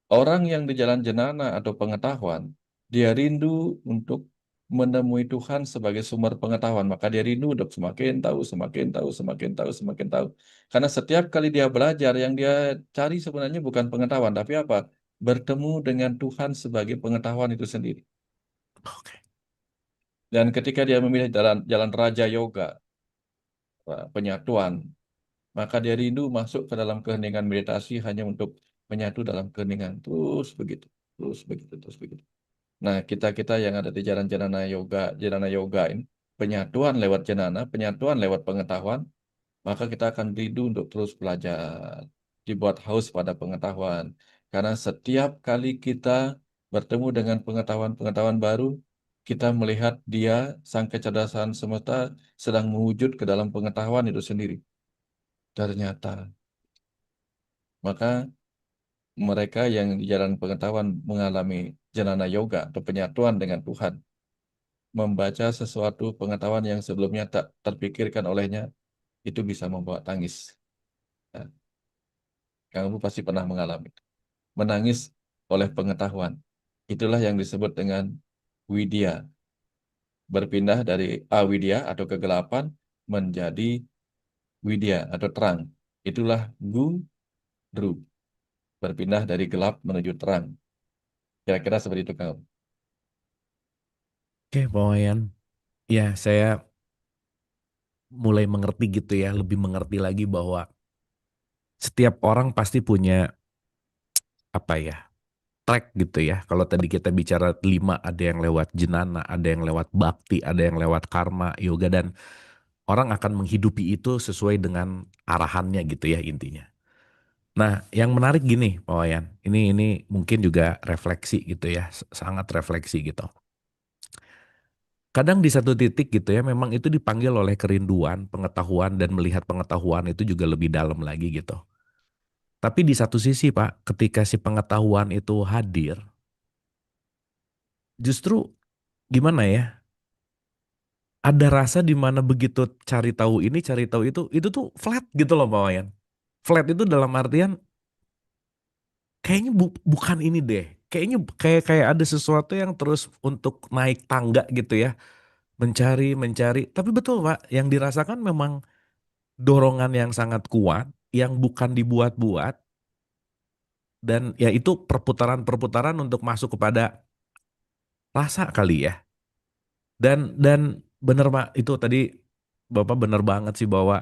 Orang yang di jalan jenana atau pengetahuan, dia rindu untuk menemui Tuhan sebagai sumber pengetahuan. Maka dia rindu untuk semakin tahu, semakin tahu, semakin tahu, semakin tahu. Karena setiap kali dia belajar, yang dia cari sebenarnya bukan pengetahuan, tapi apa? Bertemu dengan Tuhan sebagai pengetahuan itu sendiri. Oke. Dan ketika dia memilih jalan, jalan Raja Yoga, penyatuan, maka dia rindu masuk ke dalam keheningan meditasi hanya untuk menyatu dalam keheningan. Terus begitu, terus begitu, terus begitu. Nah, kita-kita yang ada di jalan Janana Yoga ini, penyatuan lewat janana, penyatuan lewat pengetahuan, maka kita akan rindu untuk terus belajar, dibuat haus pada pengetahuan. Karena setiap kali kita bertemu dengan pengetahuan-pengetahuan baru, kita melihat dia, sang kecerdasan semesta, sedang mewujud ke dalam pengetahuan itu sendiri. Ternyata, maka mereka yang di jalan pengetahuan mengalami janana yoga atau penyatuan dengan Tuhan, membaca sesuatu pengetahuan yang sebelumnya tak terpikirkan olehnya, itu bisa membawa tangis. Nah, kamu pasti pernah mengalami. Menangis oleh pengetahuan. Itulah yang disebut dengan widya. Berpindah dari awidya atau kegelapan menjadi widya atau terang. Itulah guru. Berpindah dari gelap menuju terang. Kira-kira seperti itu kamu. Oke, Pak Wayan. Ya, saya mulai mengerti gitu ya, lebih mengerti lagi bahwa setiap orang pasti punya apa ya, track gitu ya. Kalau tadi kita bicara 5, ada yang lewat jenana, ada yang lewat bakti, ada yang lewat karma, yoga, dan orang akan menghidupi itu sesuai dengan arahannya gitu ya intinya. Nah, yang menarik gini, Pak Wayan, ini mungkin juga refleksi gitu ya, sangat refleksi gitu. Kadang di satu titik gitu ya, memang itu dipanggil oleh kerinduan, pengetahuan, dan melihat pengetahuan itu juga lebih dalam lagi gitu. Tapi di satu sisi Pak, ketika si pengetahuan itu hadir, justru gimana ya, ada rasa di mana begitu cari tahu ini, cari tahu itu tuh flat gitu loh Pak Wayan. Flat itu dalam artian, kayaknya bukan ini deh. Kayaknya kayak ada sesuatu yang terus untuk naik tangga gitu ya, mencari, mencari. Tapi betul Pak, yang dirasakan memang dorongan yang sangat kuat, yang bukan dibuat-buat, dan ya itu perputaran-perputaran untuk masuk kepada rasa kali ya. Dan bener Pak, itu tadi Bapak bener banget sih bahwa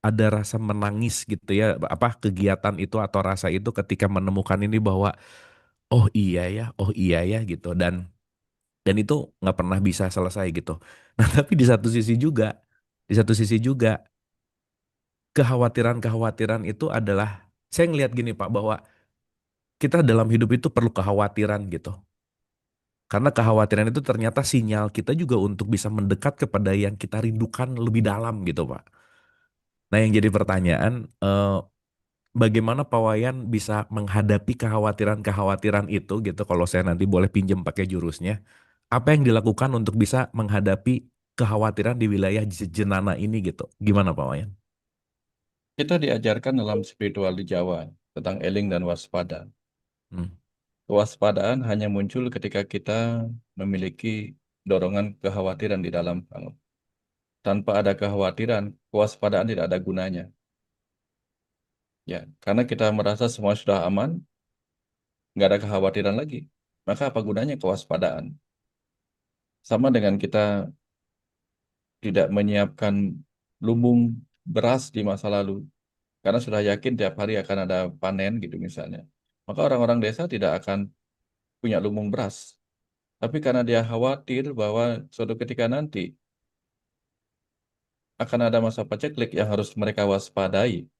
ada rasa menangis gitu ya, apa kegiatan itu atau rasa itu ketika menemukan ini bahwa oh iya ya gitu, dan itu nggak pernah bisa selesai gitu. Nah tapi di satu sisi juga kekhawatiran-kekhawatiran itu adalah, saya ngelihat gini Pak, bahwa kita dalam hidup itu perlu kekhawatiran gitu. Karena kekhawatiran itu ternyata sinyal kita juga untuk bisa mendekat kepada yang kita rindukan lebih dalam gitu Pak. Nah yang jadi pertanyaan, bagaimana Pak Wayan bisa menghadapi kekhawatiran-kekhawatiran itu gitu, kalau saya nanti boleh pinjam pakai jurusnya. Apa yang dilakukan untuk bisa menghadapi kekhawatiran di wilayah jenana ini gitu. Gimana Pak Wayan? Kita diajarkan dalam spiritual di Jawa tentang eling dan waspada. Hmm. Kewaspadaan hanya muncul ketika kita memiliki dorongan kekhawatiran di dalam kamu. Tanpa ada kekhawatiran, kewaspadaan tidak ada gunanya. Ya, karena kita merasa semua sudah aman, nggak ada kekhawatiran lagi. Maka apa gunanya kewaspadaan? Sama dengan kita tidak menyiapkan lumbung beras di masa lalu, karena sudah yakin tiap hari akan ada panen gitu misalnya. Maka orang-orang desa tidak akan punya lumbung beras. Tapi karena dia khawatir bahwa suatu ketika nanti akan ada masa paceklik yang harus mereka waspadai,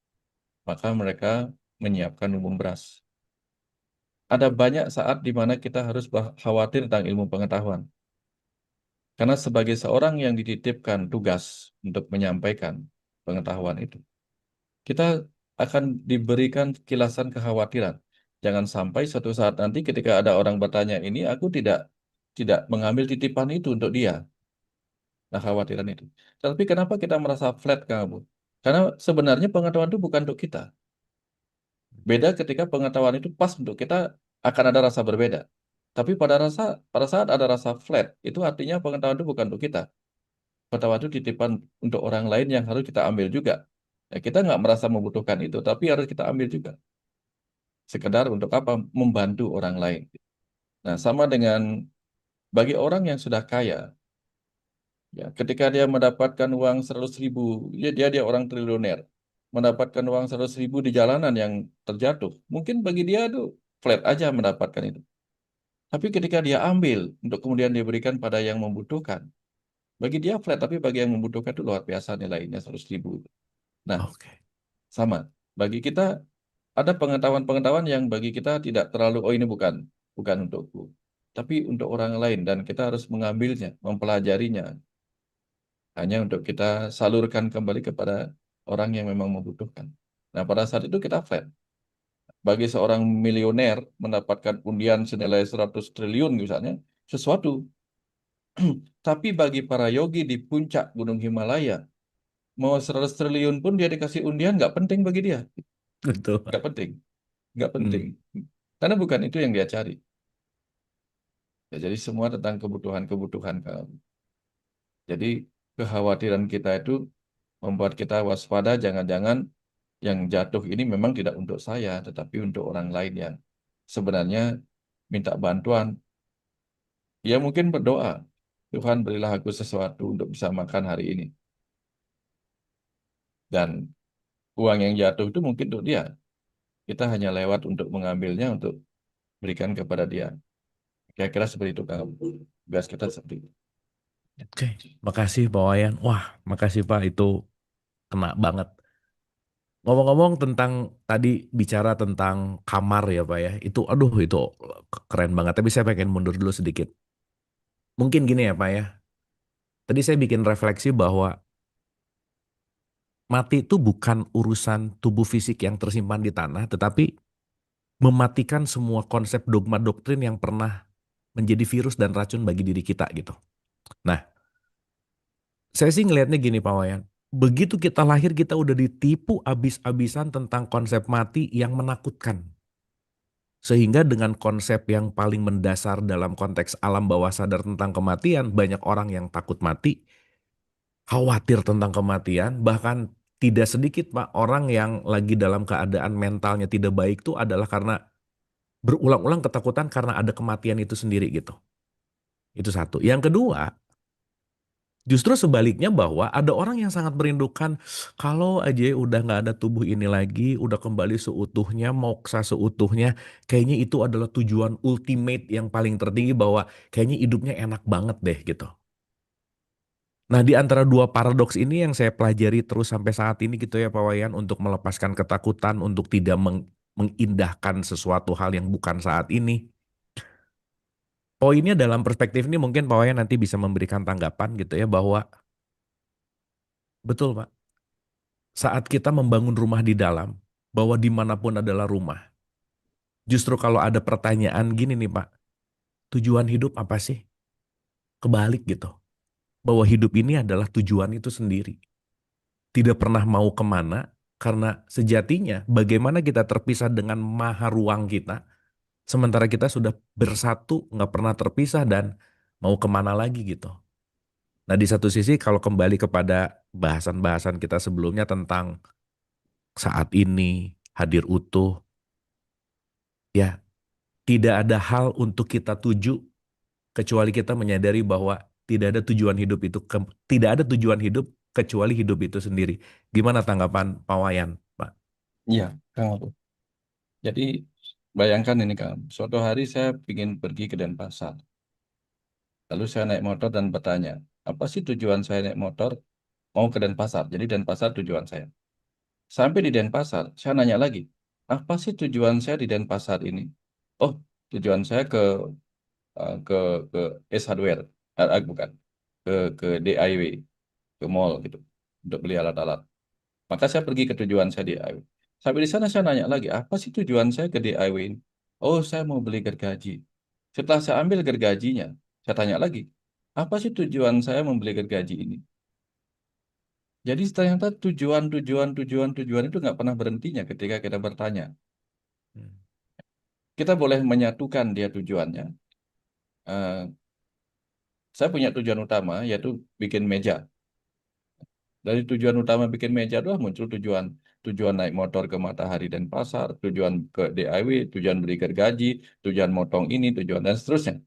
maka mereka menyiapkan lumbung beras. Ada banyak saat di mana kita harus khawatir tentang ilmu pengetahuan. Karena sebagai seorang yang dititipkan tugas untuk menyampaikan pengetahuan itu, kita akan diberikan kilasan kekhawatiran. Jangan sampai suatu saat nanti ketika ada orang bertanya ini, aku tidak mengambil titipan itu untuk dia. Nah, khawatiran itu. Tapi kenapa kita merasa flat, Kang Abu? Karena sebenarnya pengetahuan itu bukan untuk kita. Beda ketika pengetahuan itu pas untuk kita, akan ada rasa berbeda. Tapi pada saat ada rasa flat, itu artinya pengetahuan itu bukan untuk kita. Pengetahuan itu titipan untuk orang lain yang harus kita ambil juga. Ya, kita nggak merasa membutuhkan itu, tapi harus kita ambil juga. Sekedar untuk apa? Membantu orang lain. Nah, sama dengan bagi orang yang sudah kaya, ya, ketika dia mendapatkan uang 100.000, dia orang triliuner, mendapatkan uang 100.000 di jalanan yang terjatuh, mungkin bagi dia tuh flat aja mendapatkan itu. Tapi ketika dia ambil untuk kemudian diberikan pada yang membutuhkan, bagi dia flat, tapi bagi yang membutuhkan itu luar biasa nilainya 100.000. Nah, Oke. sama. Bagi kita ada pengetahuan-pengetahuan yang bagi kita tidak terlalu, oh ini bukan untukku, tapi untuk orang lain, dan kita harus mengambilnya, mempelajarinya, hanya untuk kita salurkan kembali kepada orang yang memang membutuhkan. Nah, pada saat itu kita flat. Bagi seorang milioner mendapatkan undian senilai 100 triliun misalnya, sesuatu. Tapi bagi para yogi di puncak Gunung Himalaya, mau 100 triliun pun dia dikasih undian, nggak penting bagi dia. Betul, Pak. Nggak penting. Nggak Hmm. penting. Karena bukan itu yang dia cari. Ya, jadi semua tentang kebutuhan-kebutuhan kamu. Jadi kekhawatiran kita itu membuat kita waspada, jangan-jangan yang jatuh ini memang tidak untuk saya, tetapi untuk orang lain yang sebenarnya minta bantuan. Ya mungkin berdoa, Tuhan berilah aku sesuatu untuk bisa makan hari ini. Dan uang yang jatuh itu mungkin untuk dia. Kita hanya lewat untuk mengambilnya, untuk berikan kepada dia. Kira-kira seperti itu, Kang. Tugas kita seperti itu. Oke, makasih Pak Wayan. Wah, makasih Pak, itu kena banget. Ngomong-ngomong tentang tadi bicara tentang kamar ya Pak ya, itu aduh itu keren banget. Tapi saya pengen mundur dulu sedikit. Mungkin gini ya Pak ya, tadi saya bikin refleksi bahwa mati itu bukan urusan tubuh fisik yang tersimpan di tanah, tetapi mematikan semua konsep dogma doktrin yang pernah menjadi virus dan racun bagi diri kita gitu. Nah, saya sih ngelihatnya gini Pak Wayan, begitu kita lahir kita udah ditipu abis-abisan tentang konsep mati yang menakutkan. Sehingga dengan konsep yang paling mendasar dalam konteks alam bawah sadar tentang kematian, banyak orang yang takut mati, khawatir tentang kematian, bahkan tidak sedikit Pak orang yang lagi dalam keadaan mentalnya tidak baik itu adalah karena berulang-ulang ketakutan karena ada kematian itu sendiri gitu. Itu satu. Yang kedua, justru sebaliknya bahwa ada orang yang sangat merindukan kalau aja udah nggak ada tubuh ini lagi, udah kembali seutuhnya, moksa seutuhnya, kayaknya itu adalah tujuan ultimate yang paling tertinggi bahwa kayaknya hidupnya enak banget deh gitu. Nah di antara dua paradoks ini yang saya pelajari terus sampai saat ini gitu ya Pak Wayan untuk melepaskan ketakutan, untuk tidak mengindahkan sesuatu hal yang bukan saat ini. Poinnya dalam perspektif ini mungkin Pak Wayan nanti bisa memberikan tanggapan gitu ya bahwa betul Pak. Saat kita membangun rumah di dalam, bahwa dimanapun adalah rumah. Justru kalau ada pertanyaan gini nih Pak, tujuan hidup apa sih? Kebalik gitu. Bahwa hidup ini adalah tujuan itu sendiri. Tidak pernah mau kemana, karena sejatinya bagaimana kita terpisah dengan maha ruang kita, sementara kita sudah bersatu, nggak pernah terpisah dan mau kemana lagi gitu. Nah di satu sisi kalau kembali kepada bahasan-bahasan kita sebelumnya tentang saat ini, hadir utuh, ya tidak ada hal untuk kita tuju kecuali kita menyadari bahwa tidak ada tujuan hidup kecuali hidup itu sendiri. Gimana tanggapan Pak Wayan, Pak? Iya, Kang Abu. Jadi bayangkan ini, Kang. Suatu hari saya ingin pergi ke Denpasar. Lalu saya naik motor dan bertanya, apa sih tujuan saya naik motor mau ke Denpasar? Jadi Denpasar tujuan saya. Sampai di Denpasar, saya nanya lagi, apa sih tujuan saya di Denpasar ini? Oh, tujuan saya eh, ke ke S Hardware, bukan, ke DIW, ke mall gitu, untuk beli alat-alat. Maka saya pergi ke tujuan saya di DIY. Sampai di sana saya nanya lagi, apa sih tujuan saya ke DIY ini? Oh, saya mau beli gergaji. Setelah saya ambil gergajinya, saya tanya lagi, Apa sih tujuan saya membeli gergaji ini? Jadi ternyata tujuan itu nggak pernah berhentinya ketika kita bertanya. Hmm. Kita boleh menyatukan dia tujuannya. Saya punya tujuan utama yaitu bikin meja. Dari tujuan utama bikin meja itu muncul tujuan naik motor ke Matahari dan Pasar, tujuan ke DIY, tujuan beli gergaji, tujuan motong ini, tujuan dan seterusnya.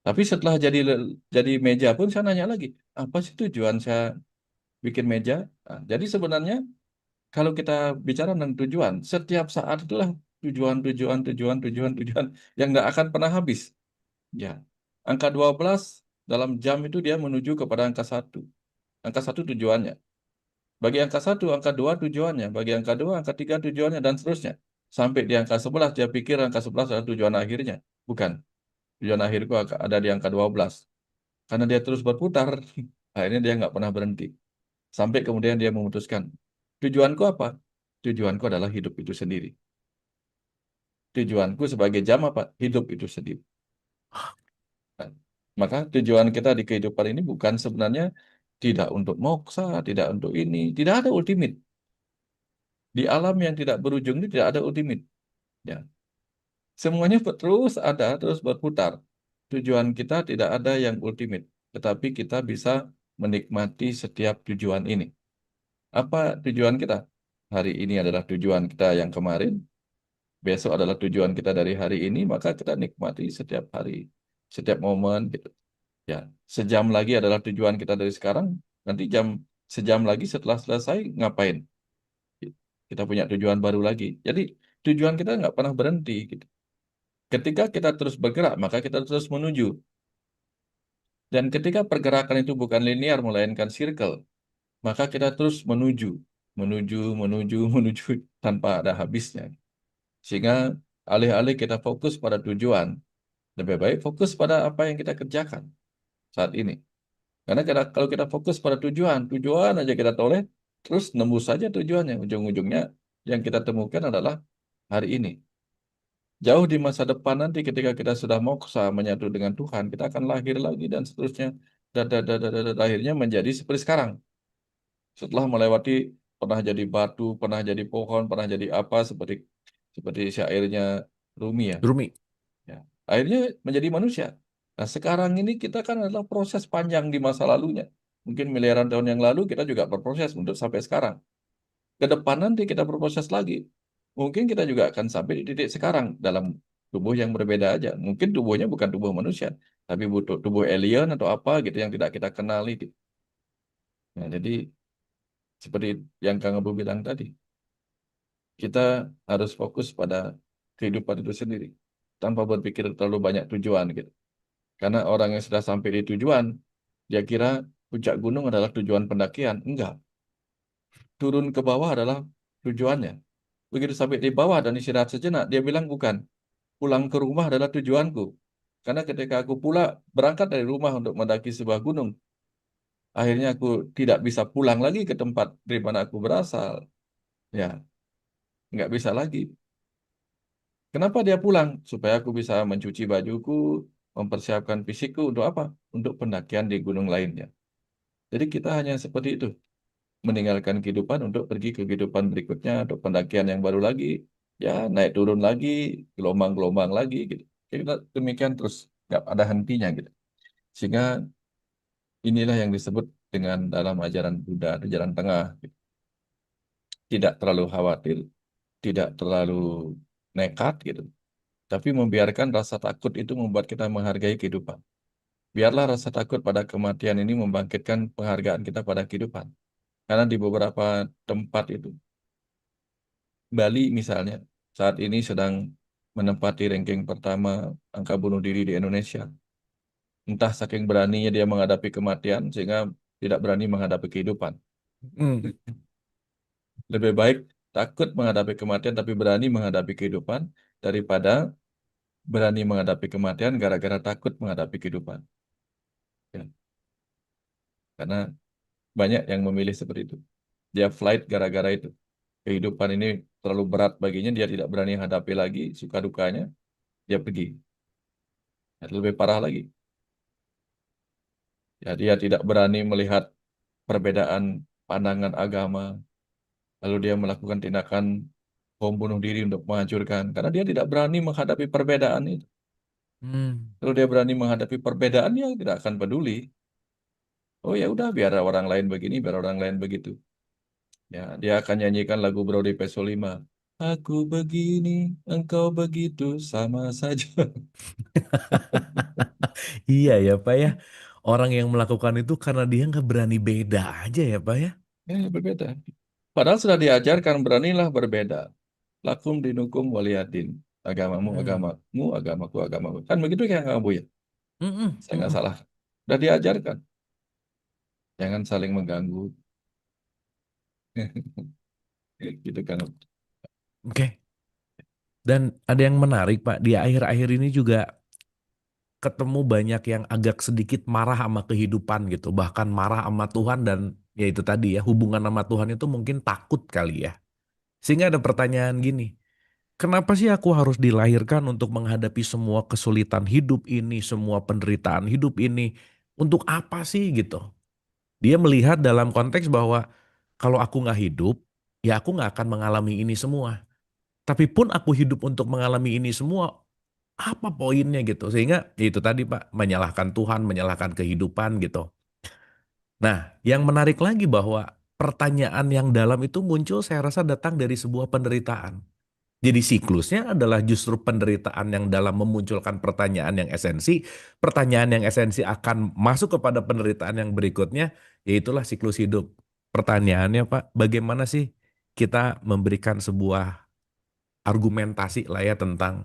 Tapi setelah jadi meja pun saya nanya lagi, apa sih tujuan saya bikin meja? Nah, jadi sebenarnya kalau kita bicara tentang tujuan, setiap saat itulah tujuan yang nggak akan pernah habis. Ya, angka 12 dalam jam itu dia menuju kepada angka satu. Angka satu tujuannya. Bagi angka satu, angka 2 tujuannya. Bagi angka 2, angka 3 tujuannya, dan seterusnya. Sampai di angka 11, dia pikir angka 11 adalah tujuan akhirnya. Bukan. Tujuan akhirku ada di angka 12. Karena dia terus berputar, akhirnya dia nggak pernah berhenti. Sampai kemudian dia memutuskan, tujuanku apa? Tujuanku adalah hidup itu sendiri. Tujuanku sebagai jam apa? Hidup itu sendiri. Nah, maka tujuan kita di kehidupan ini bukan sebenarnya tidak untuk moksa, tidak untuk ini, tidak ada ultimate. Di alam yang tidak berujung ini tidak ada ultimate. Ya, semuanya terus berputar. Tujuan kita tidak ada yang ultimate, tetapi kita bisa menikmati setiap tujuan ini. Apa tujuan kita? Hari ini adalah tujuan kita yang kemarin, besok adalah tujuan kita dari hari ini, maka kita nikmati setiap hari, setiap momen gitu. Ya, sejam lagi adalah tujuan kita dari sekarang, nanti sejam lagi setelah selesai ngapain? Kita punya tujuan baru lagi. Jadi tujuan kita nggak pernah berhenti gitu. Ketika kita terus bergerak, maka kita terus menuju. Dan ketika pergerakan itu bukan linear, melainkan circle, maka kita terus menuju tanpa ada habisnya. Sehingga alih-alih kita fokus pada tujuan, lebih baik fokus pada apa yang kita kerjakan saat ini. Karena kalau kita fokus pada tujuan aja kita toleh, terus nembus saja tujuannya. Ujung-ujungnya yang kita temukan adalah hari ini. Jauh di masa depan nanti ketika kita sudah moksa menyatu dengan Tuhan, kita akan lahir lagi dan seterusnya. Dan akhirnya menjadi seperti sekarang. Setelah melewati pernah jadi batu, pernah jadi pohon, pernah jadi apa seperti syairnya Rumi ya. Rumi. Ya. Akhirnya menjadi manusia. Nah, sekarang ini kita kan adalah proses panjang di masa lalunya. Mungkin miliaran tahun yang lalu kita juga berproses untuk sampai sekarang. Ke depan nanti kita berproses lagi. Mungkin kita juga akan sampai di titik sekarang dalam tubuh yang berbeda aja. Mungkin tubuhnya bukan tubuh manusia, tapi butuh tubuh alien atau apa gitu yang tidak kita kenali. Gitu. Nah, jadi seperti yang Kang Abu bilang tadi, kita harus fokus pada kehidupan itu sendiri tanpa berpikir terlalu banyak tujuan gitu. Karena orang yang sudah sampai di tujuan, dia kira puncak gunung adalah tujuan pendakian. Enggak, turun ke bawah adalah tujuannya. Begitu sampai di bawah dan istirahat sejenak, dia bilang bukan. Pulang ke rumah adalah tujuanku. Karena ketika aku berangkat dari rumah untuk mendaki sebuah gunung, akhirnya aku tidak bisa pulang lagi ke tempat dari mana aku berasal. Ya, nggak bisa lagi. Kenapa dia pulang? Supaya aku bisa mencuci bajuku, mempersiapkan fisikku untuk apa? Untuk pendakian di gunung lainnya. Jadi kita hanya seperti itu. Meninggalkan kehidupan untuk pergi ke kehidupan berikutnya, untuk pendakian yang baru lagi. Ya, naik turun lagi, gelombang-gelombang lagi. Gitu. Kita demikian terus, nggak ada hentinya gitu. Sehingga inilah yang disebut dengan dalam ajaran Buddha, ajaran tengah. Gitu. Tidak terlalu khawatir, tidak terlalu nekat gitu. Tapi membiarkan rasa takut itu membuat kita menghargai kehidupan. Biarlah rasa takut pada kematian ini membangkitkan penghargaan kita pada kehidupan. Karena di beberapa tempat itu, Bali misalnya, saat ini sedang menempati ranking pertama angka bunuh diri di Indonesia. Entah saking beraninya dia menghadapi kematian, sehingga tidak berani menghadapi kehidupan. Hmm. Lebih baik takut menghadapi kematian, tapi berani menghadapi kehidupan, daripada berani menghadapi kematian gara-gara takut menghadapi kehidupan. Ya. Karena banyak yang memilih seperti itu. Dia flight gara-gara itu. Kehidupan ini terlalu berat baginya, dia tidak berani hadapi lagi suka dukanya, dia pergi. Itu lebih parah lagi. Ya, dia tidak berani melihat perbedaan pandangan agama, lalu dia melakukan tindakan bom bunuh diri untuk menghancurkan, karena dia tidak berani menghadapi perbedaan itu. Hmm. Kalau dia berani menghadapi perbedaan, dia tidak akan peduli. Oh ya udah, biar orang lain begini, biar orang lain begitu. Ya, dia akan nyanyikan lagu Brody Pesolima. Aku begini, engkau begitu, sama saja. Iya ya Pak ya. Orang yang melakukan itu karena dia nggak berani beda aja ya Pak ya. Ya, berbeda. Padahal sudah diajarkan beranilah berbeda. Lakum dinukum waliyadin. Agamamu, Hmm. agamamu, agamaku, agamaku. Kan begitu kan kamu ya? Mm-mm, Saya nggak mm-mm. salah. Sudah diajarkan. Jangan saling mengganggu. Gitu kan. Oke. Dan ada yang menarik Pak, di akhir-akhir ini juga ketemu banyak yang agak sedikit marah sama kehidupan gitu, bahkan marah sama Tuhan dan ya itu tadi ya, hubungan sama Tuhan itu mungkin takut kali ya. Sehingga ada pertanyaan gini, kenapa sih aku harus dilahirkan untuk menghadapi semua kesulitan hidup ini, semua penderitaan hidup ini? Untuk apa sih gitu? Dia melihat dalam konteks bahwa kalau aku nggak hidup, ya aku nggak akan mengalami ini semua. Tapi pun aku hidup untuk mengalami ini semua, apa poinnya gitu? Sehingga ya itu tadi Pak, menyalahkan Tuhan, menyalahkan kehidupan gitu. Nah, yang menarik lagi bahwa pertanyaan yang dalam itu muncul saya rasa datang dari sebuah penderitaan. Jadi siklusnya adalah justru penderitaan yang dalam memunculkan pertanyaan yang esensi. Pertanyaan yang esensi akan masuk kepada penderitaan yang berikutnya, yaitulah siklus hidup. Pertanyaannya Pak, bagaimana sih kita memberikan sebuah argumentasi lah ya tentang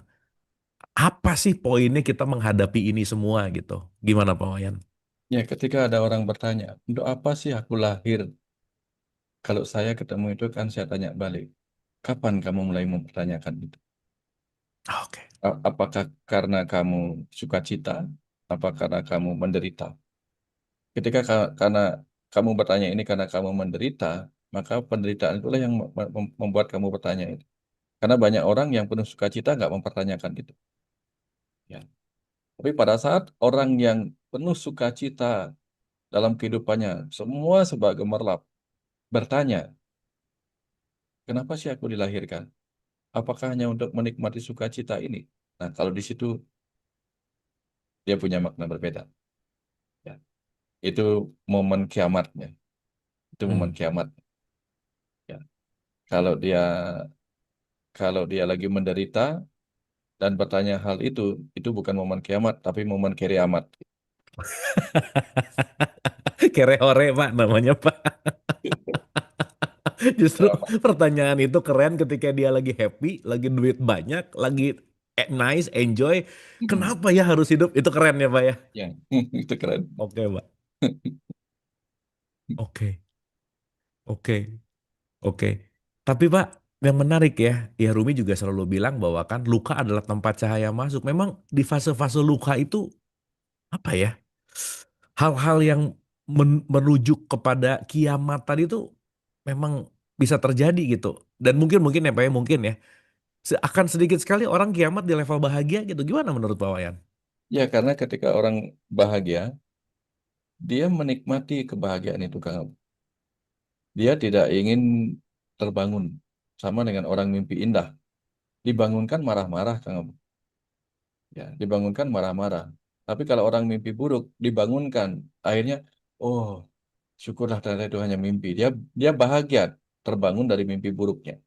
apa sih poinnya kita menghadapi ini semua gitu. Gimana Pak Wayan? Ya, ketika ada orang bertanya, untuk apa sih aku lahir? Kalau saya ketemu itu kan saya tanya balik, kapan kamu mulai mempertanyakan itu? Oke. Apakah karena kamu sukacita? Apa karena kamu menderita? Ketika karena kamu bertanya ini karena kamu menderita, maka penderitaan itulah yang membuat kamu bertanya itu. Karena banyak orang yang penuh sukacita nggak mempertanyakan itu. Ya. Tapi pada saat orang yang penuh sukacita dalam kehidupannya, semua sebab gemerlap, bertanya, kenapa sih aku dilahirkan? Apakah hanya untuk menikmati sukacita ini? Nah, kalau di situ dia punya makna berbeda. Ya. Itu momen kiamatnya. Itu momen Hmm. kiamat. Ya. Kalau dia kalau dia lagi menderita dan bertanya hal itu bukan momen kiamat, tapi momen kiamat. Kere-hore Pak namanya Pak. Justru pertanyaan itu keren ketika dia lagi happy, lagi duit banyak, lagi nice, enjoy. Kenapa ya harus hidup? Itu keren ya Pak ya? Ya, itu keren. Oke Pak. Oke, oke, oke. Tapi Pak, yang menarik ya, ya Rumi juga selalu bilang bahwa kan luka adalah tempat cahaya masuk. Memang di fase-fase luka itu apa ya? Hal-hal yang merujuk kepada kiamat tadi itu memang bisa terjadi gitu. Dan mungkin ya Pak ya, mungkin ya. Akan sedikit sekali orang kiamat di level bahagia gitu. Gimana menurut Pak Wayan? Ya, karena ketika orang bahagia, dia menikmati kebahagiaan itu, Kang. Dia tidak ingin terbangun. Sama dengan orang mimpi indah. Dibangunkan marah-marah, Kang. Ya, dibangunkan marah-marah. Tapi kalau orang mimpi buruk, dibangunkan. Akhirnya, oh, syukurlah ternyata itu hanya mimpi. Dia bahagia terbangun dari mimpi buruknya.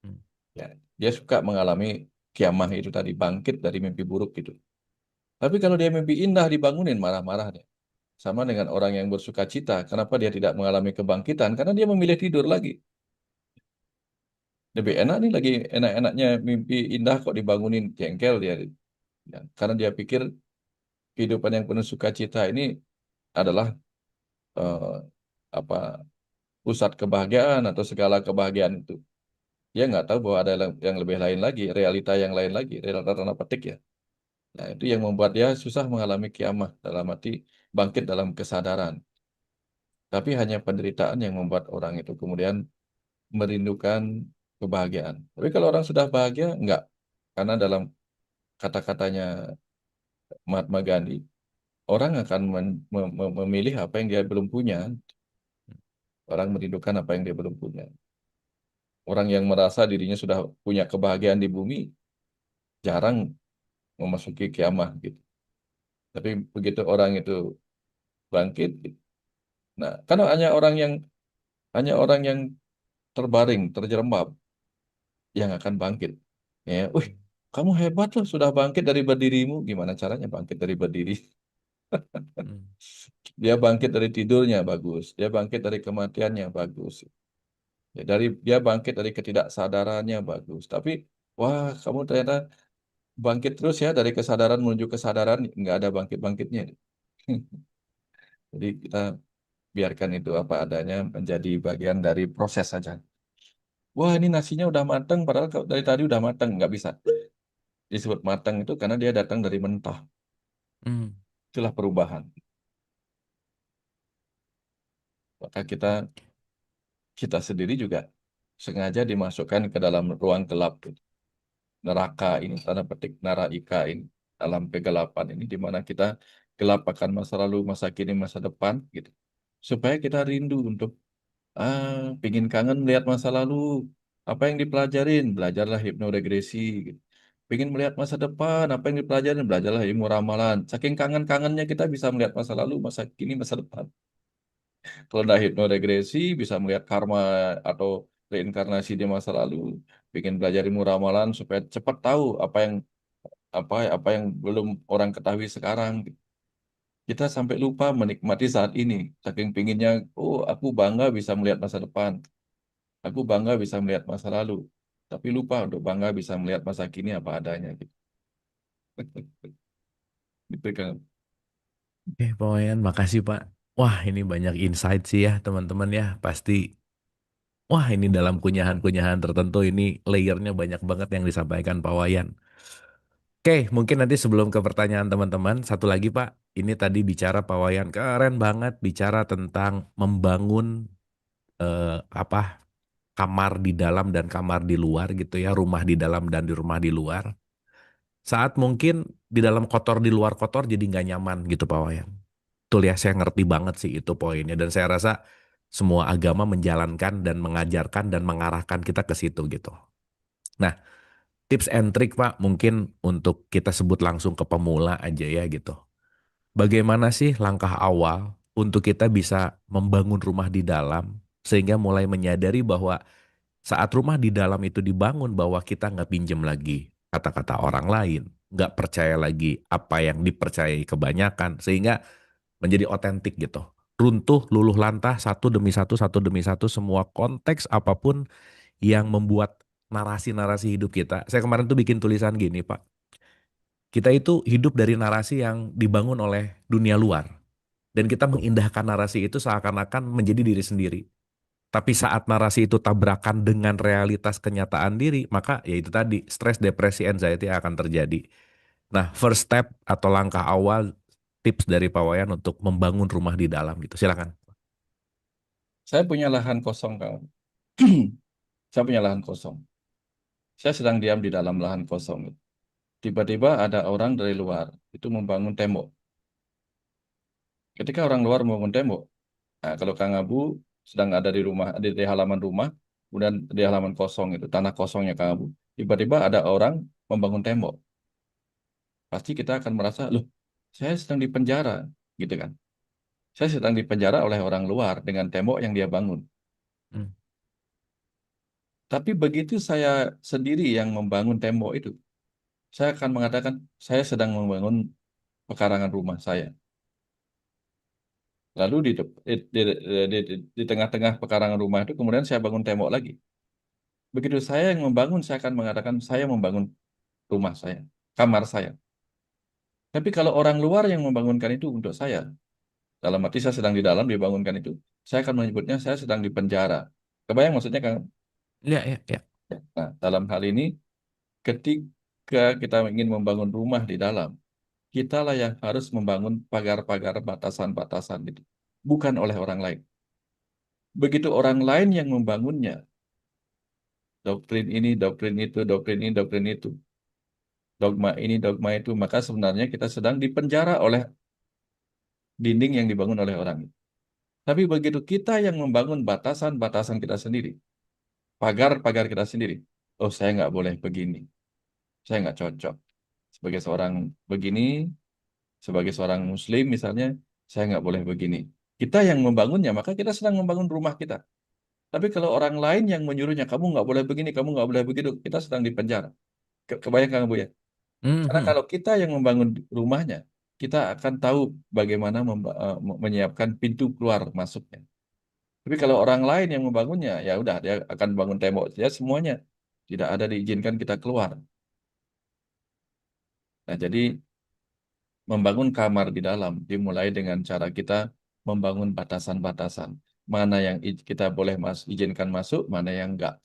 Hmm. Ya, dia suka mengalami kiamah itu tadi, bangkit dari mimpi buruk itu. Tapi kalau dia mimpi indah, dibangunin marah-marah deh. Sama dengan orang yang bersuka cita. Kenapa dia tidak mengalami kebangkitan? Karena dia memilih tidur lagi. Lebih enak nih, lagi enak-enaknya mimpi indah kok dibangunin, jengkel dia. Ya, karena dia pikir kehidupan yang penuh sukacita ini adalah eh, apa pusat kebahagiaan atau segala kebahagiaan itu. Dia nggak tahu bahwa ada yang lebih lain lagi, realita yang lain lagi, realita tanda petik ya. Nah, itu yang membuat dia susah mengalami kiamah dalam arti bangkit dalam kesadaran. Tapi hanya penderitaan yang membuat orang itu kemudian merindukan kebahagiaan. Tapi kalau orang sudah bahagia, enggak. Karena dalam kata-katanya Mahatma Gandhi, orang akan memilih apa yang dia belum punya. Orang merindukan apa yang dia belum punya. Orang yang merasa dirinya sudah punya kebahagiaan di bumi, jarang memasuki kiamah gitu. Tapi begitu orang itu bangkit, gitu. Nah, karena hanya orang yang terbaring, terjerembab yang akan bangkit. Ya, wih, kamu hebat loh, sudah bangkit dari berdirimu. Gimana caranya bangkit dari berdiri? Hmm. Dia bangkit dari tidurnya, bagus. Dia bangkit dari kematiannya, bagus. Ya, dia bangkit dari ketidaksadarannya, bagus. Tapi, wah, kamu ternyata bangkit terus ya dari kesadaran menuju kesadaran, nggak ada bangkit-bangkitnya. Jadi kita biarkan itu apa adanya menjadi bagian dari proses saja. Wah, ini nasinya udah matang, padahal dari tadi udah matang, nggak bisa. Disebut matang itu karena dia datang dari mentah. Hmm. Itulah perubahan. Maka kita sendiri juga sengaja dimasukkan ke dalam ruang gelap, gitu. Neraka ini, tanda petik naraika ini, dalam kegelapan ini, di mana kita gelap akan masa lalu, masa kini, masa depan, gitu. Supaya kita rindu untuk, pingin kangen melihat masa lalu, apa yang dipelajarin, belajarlah hipnoregresi, gitu. Pingin melihat masa depan, apa yang dipelajarin, belajarlah ilmu ramalan. Saking kangen-kangennya kita bisa melihat masa lalu, masa kini, masa depan. Kalau udah hipnoregresi bisa melihat karma atau reinkarnasi di masa lalu, bikin belajar ilmu ramalan supaya cepat tahu apa yang belum orang ketahui sekarang. Kita sampai lupa menikmati saat ini. Saking pinginnya, oh aku bangga bisa melihat masa depan, aku bangga bisa melihat masa lalu, tapi lupa untuk bangga bisa melihat masa kini apa adanya. Gitu. Gitu kan. Oke, Pak Wayan, makasih Pak. Wah, ini banyak insight sih ya teman-teman ya. Pasti, wah ini dalam kunyahan-kunyahan tertentu ini layernya banyak banget yang disampaikan Pak Wayan. Oke, mungkin nanti sebelum ke pertanyaan teman-teman, satu lagi Pak. Ini tadi bicara Pak Wayan, keren banget bicara tentang membangun apa kamar di dalam dan kamar di luar gitu ya, rumah di dalam dan di rumah di luar. Saat mungkin di dalam kotor, di luar kotor jadi nggak nyaman gitu Pak Wayan. Betul ya, saya ngerti banget sih itu poinnya. Dan saya rasa semua agama menjalankan dan mengajarkan dan mengarahkan kita ke situ gitu. Nah, tips and trick Pak, mungkin untuk kita sebut langsung ke pemula aja ya gitu. Bagaimana sih langkah awal untuk kita bisa membangun rumah di dalam sehingga mulai menyadari bahwa saat rumah di dalam itu dibangun bahwa kita nggak pinjem lagi kata-kata orang lain, nggak percaya lagi apa yang dipercayai kebanyakan, sehingga menjadi otentik gitu. Runtuh, luluh lantah, satu demi satu, semua konteks apapun yang membuat narasi-narasi hidup kita. Saya kemarin tuh bikin tulisan gini, Pak. Kita itu hidup dari narasi yang dibangun oleh dunia luar. Dan kita mengindahkan narasi itu seakan-akan menjadi diri sendiri. Tapi saat narasi itu tabrakan dengan realitas kenyataan diri, maka ya itu tadi, stres, depresi, anxiety akan terjadi. Nah, first step atau langkah awal tips dari Pak Wayan untuk membangun rumah di dalam gitu. Silakan. Saya punya lahan kosong, kawan. Saya punya lahan kosong. Saya sedang diam di dalam lahan kosong. Tiba-tiba ada orang dari luar itu membangun tembok. Ketika orang luar membangun tembok, nah, kalau Kang Abu sedang ada di rumah, di halaman rumah, kemudian di halaman kosong itu, tanah kosongnya Kang Abu, tiba-tiba ada orang membangun tembok. Pasti kita akan merasa, loh, saya sedang dipenjara, gitu kan. Saya sedang dipenjara oleh orang luar dengan tembok yang dia bangun. Hmm. Tapi begitu saya sendiri yang membangun tembok itu, saya akan mengatakan, saya sedang membangun pekarangan rumah saya. Lalu di tengah-tengah pekarangan rumah itu kemudian saya bangun tembok lagi. Begitu saya yang membangun, saya akan mengatakan saya membangun rumah saya, kamar saya. Tapi kalau orang luar yang membangunkan itu untuk saya, dalam arti saya sedang di dalam dibangunkan itu, saya akan menyebutnya saya sedang di penjara. Kebayang maksudnya kan? Ya, ya, ya. Nah, dalam hal ini, ketika kita ingin membangun rumah di dalam, kitalah yang harus membangun pagar-pagar batasan-batasan itu, bukan oleh orang lain. Begitu orang lain yang membangunnya, doktrin ini, doktrin itu, doktrin ini, doktrin itu, dogma ini, dogma itu, maka sebenarnya kita sedang dipenjara oleh dinding yang dibangun oleh orang. Tapi begitu kita yang membangun batasan-batasan kita sendiri, pagar-pagar kita sendiri, oh saya nggak boleh begini, saya nggak cocok. Sebagai seorang begini, sebagai seorang muslim misalnya, saya nggak boleh begini. Kita yang membangunnya, maka kita sedang membangun rumah kita. Tapi kalau orang lain yang menyuruhnya, kamu nggak boleh begini, kamu nggak boleh begitu, kita sedang dipenjara. Kebayang Bu ya? Karena Mhm. kalau kita yang membangun rumahnya, kita akan tahu bagaimana menyiapkan pintu keluar masuknya. Tapi kalau orang lain yang membangunnya, ya udah dia akan bangun tembok saja semuanya. Tidak ada diizinkan kita keluar. Nah, jadi membangun kamar di dalam dimulai dengan cara kita membangun batasan-batasan. Mana yang kita boleh izinkan masuk, mana yang enggak.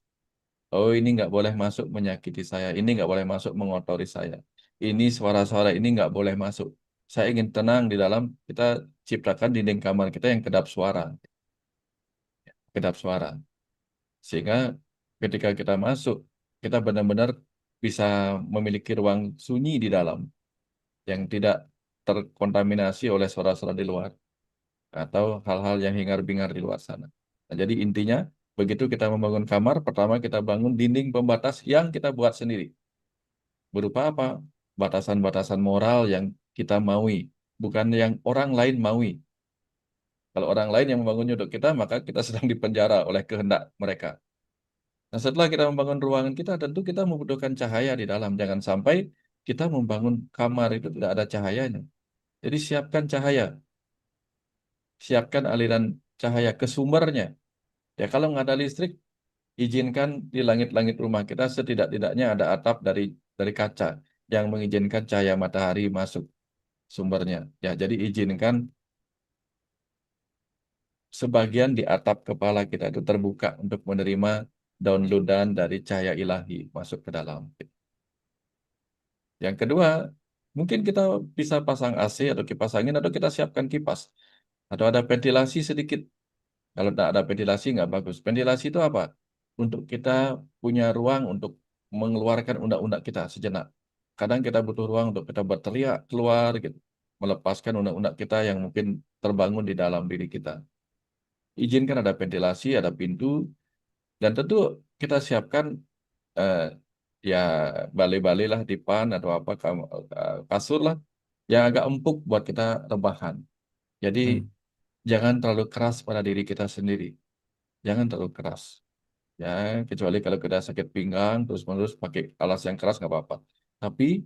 Oh, ini nggak boleh masuk menyakiti saya. Ini nggak boleh masuk mengotori saya. Ini suara-suara ini nggak boleh masuk. Saya ingin tenang di dalam, kita ciptakan dinding kamar kita yang kedap suara. Kedap suara. Sehingga ketika kita masuk, kita benar-benar bisa memiliki ruang sunyi di dalam yang tidak terkontaminasi oleh suara-suara di luar atau hal-hal yang hingar-bingar di luar sana. Nah, jadi intinya, begitu kita membangun kamar, pertama kita bangun dinding pembatas yang kita buat sendiri. Berupa apa? Batasan-batasan moral yang kita maui, bukan yang orang lain maui. Kalau orang lain yang membangunnya untuk kita, maka kita sedang dipenjara oleh kehendak mereka. Nah, setelah kita membangun ruangan kita, tentu kita membutuhkan cahaya di dalam. Jangan sampai kita membangun kamar itu tidak ada cahayanya. Jadi siapkan cahaya, siapkan aliran cahaya ke sumbernya. Ya kalau nggak ada listrik, izinkan di langit-langit rumah kita setidak-tidaknya ada atap dari kaca yang mengizinkan cahaya matahari masuk sumbernya. Ya, jadi izinkan sebagian di atap kepala kita itu terbuka untuk menerima downloadan dari cahaya ilahi masuk ke dalam. Yang kedua, mungkin kita bisa pasang AC atau kipas angin atau kita siapkan kipas atau ada ventilasi sedikit. Kalau tidak ada ventilasi nggak bagus. Ventilasi itu apa? Untuk kita punya ruang untuk mengeluarkan undang-undang kita sejenak. Kadang kita butuh ruang untuk kita berteriak keluar gitu, melepaskan undang-undang kita yang mungkin terbangun di dalam diri kita. Izinkan ada ventilasi, ada pintu, dan tentu kita siapkan eh, ya balai-balai lah, dipan atau apa kasur lah yang agak empuk buat kita rebahan. Jadi Hmm. jangan terlalu keras pada diri kita sendiri. Jangan terlalu keras. Ya, kecuali kalau kita sakit pinggang terus-menerus pakai alas yang keras nggak apa-apa. Tapi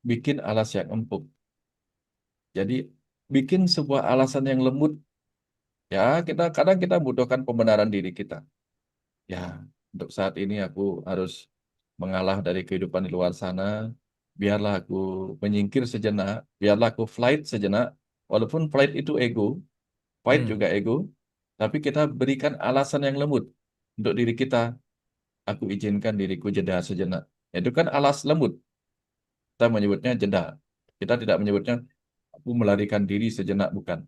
bikin alas yang empuk. Jadi bikin sebuah alasan yang lembut. Ya, kita kadang kita butuhkan pembenaran diri kita. Ya, untuk saat ini aku harus mengalah dari kehidupan di luar sana. Biarlah aku menyingkir sejenak. Biarlah aku flight sejenak. Walaupun flight itu ego, fight Hmm. juga ego. Tapi kita berikan alasan yang lembut untuk diri kita. Aku izinkan diriku jeda sejenak. Itu kan alas lembut. Kita menyebutnya jeda. Kita tidak menyebutnya aku melarikan diri sejenak, bukan.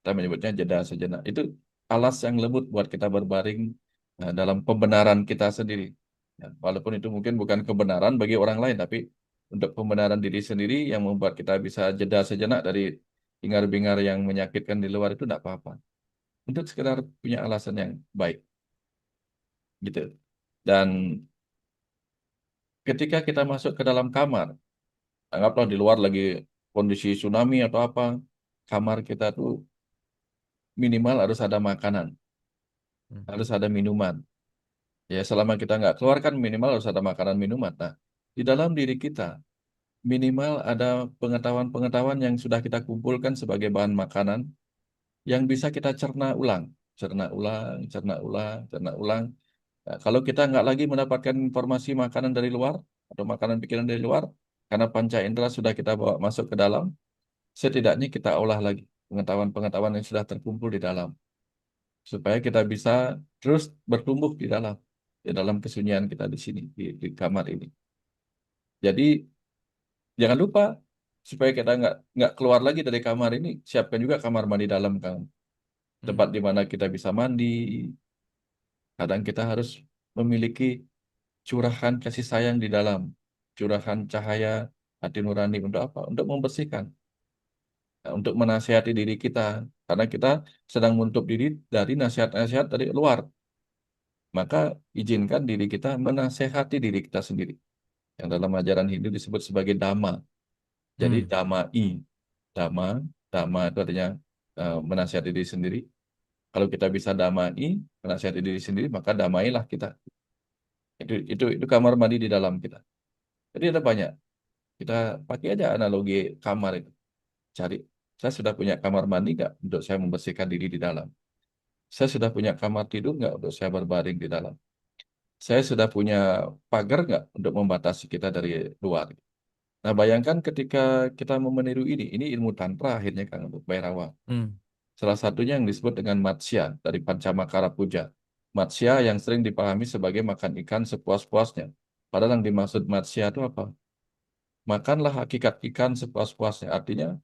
Kita menyebutnya jeda sejenak. Itu alas yang lembut buat kita berbaring dalam pembenaran kita sendiri. Ya, walaupun itu mungkin bukan kebenaran bagi orang lain, tapi untuk pembenaran diri sendiri yang membuat kita bisa jeda sejenak dari hingar-bingar yang menyakitkan di luar itu tidak apa-apa. Untuk sekedar punya alasan yang baik, gitu. Dan ketika kita masuk ke dalam kamar, anggaplah di luar lagi kondisi tsunami atau apa, kamar kita tuh minimal harus ada makanan, Hmm. harus ada minuman. Ya, selama kita nggak keluar kan minimal harus ada makanan minuman. Nah, di dalam diri kita minimal ada pengetahuan-pengetahuan yang sudah kita kumpulkan sebagai bahan makanan yang bisa kita cerna ulang, cerna ulang, cerna ulang, cerna ulang. Nah, kalau kita nggak lagi mendapatkan informasi makanan dari luar atau makanan pikiran dari luar, karena panca indera sudah kita bawa masuk ke dalam, setidaknya kita olah lagi pengetahuan-pengetahuan yang sudah terkumpul di dalam, supaya kita bisa terus bertumbuh di dalam kesunyian kita di sini, di kamar ini. Jadi jangan lupa supaya kita nggak keluar lagi dari kamar ini, siapkan juga kamar mandi dalam, kan, Hmm. tempat di mana kita bisa mandi. Kadang kita harus memiliki curahan kasih sayang di dalam, curahan cahaya hati nurani untuk apa? Untuk membersihkan. untuk menasihati diri kita. Karena kita sedang menutup diri dari nasihat-nasihat dari luar. Maka izinkan diri kita menasehati diri kita sendiri. Yang dalam ajaran Hindu disebut sebagai dhamma. Jadi Hmm. dhamai. Dhamma, dhamma itu artinya menasihati diri sendiri. Kalau kita bisa dhamai, menasihati diri sendiri, maka damailah kita. Itu kamar mandi di dalam kita. Jadi ada banyak. Kita pakai aja analogi kamar itu. Cari, saya sudah punya kamar mandi nggak untuk saya membersihkan diri di dalam? Saya sudah punya kamar tidur nggak untuk saya berbaring di dalam? Saya sudah punya pagar nggak untuk membatasi kita dari luar? Nah, bayangkan ketika kita mau meniru ini ilmu tantra akhirnya kan untuk Bhairava. Hmm. Salah satunya yang disebut dengan matsya dari Pancamakara Puja. Matsya yang sering dipahami sebagai makan ikan sepuas-puasnya. Padahal yang dimaksud matsya itu apa? Makanlah hakikat ikan sepuas-puasnya. Artinya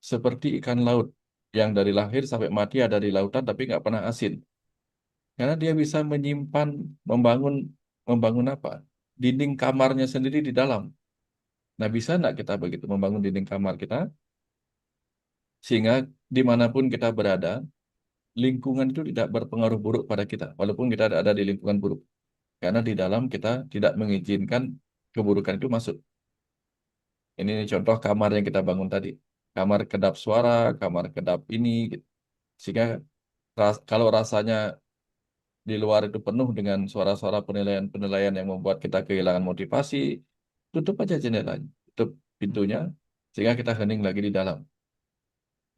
seperti ikan laut yang dari lahir sampai mati ada di lautan tapi nggak pernah asin. Karena dia bisa menyimpan, membangun, membangun apa? Dinding kamarnya sendiri di dalam. Nah, bisa nggak kita begitu membangun dinding kamar kita sehingga dimanapun kita berada, lingkungan itu tidak berpengaruh buruk pada kita, walaupun kita ada di lingkungan buruk. Karena di dalam kita tidak mengizinkan keburukan itu masuk. Ini contoh kamar yang kita bangun tadi. Kamar kedap suara, kamar kedap ini, gitu. Sehingga kalau rasanya di luar itu penuh dengan suara-suara penilaian-penilaian yang membuat kita kehilangan motivasi, tutup aja jendelanya, tutup pintunya, sehingga kita hening lagi di dalam.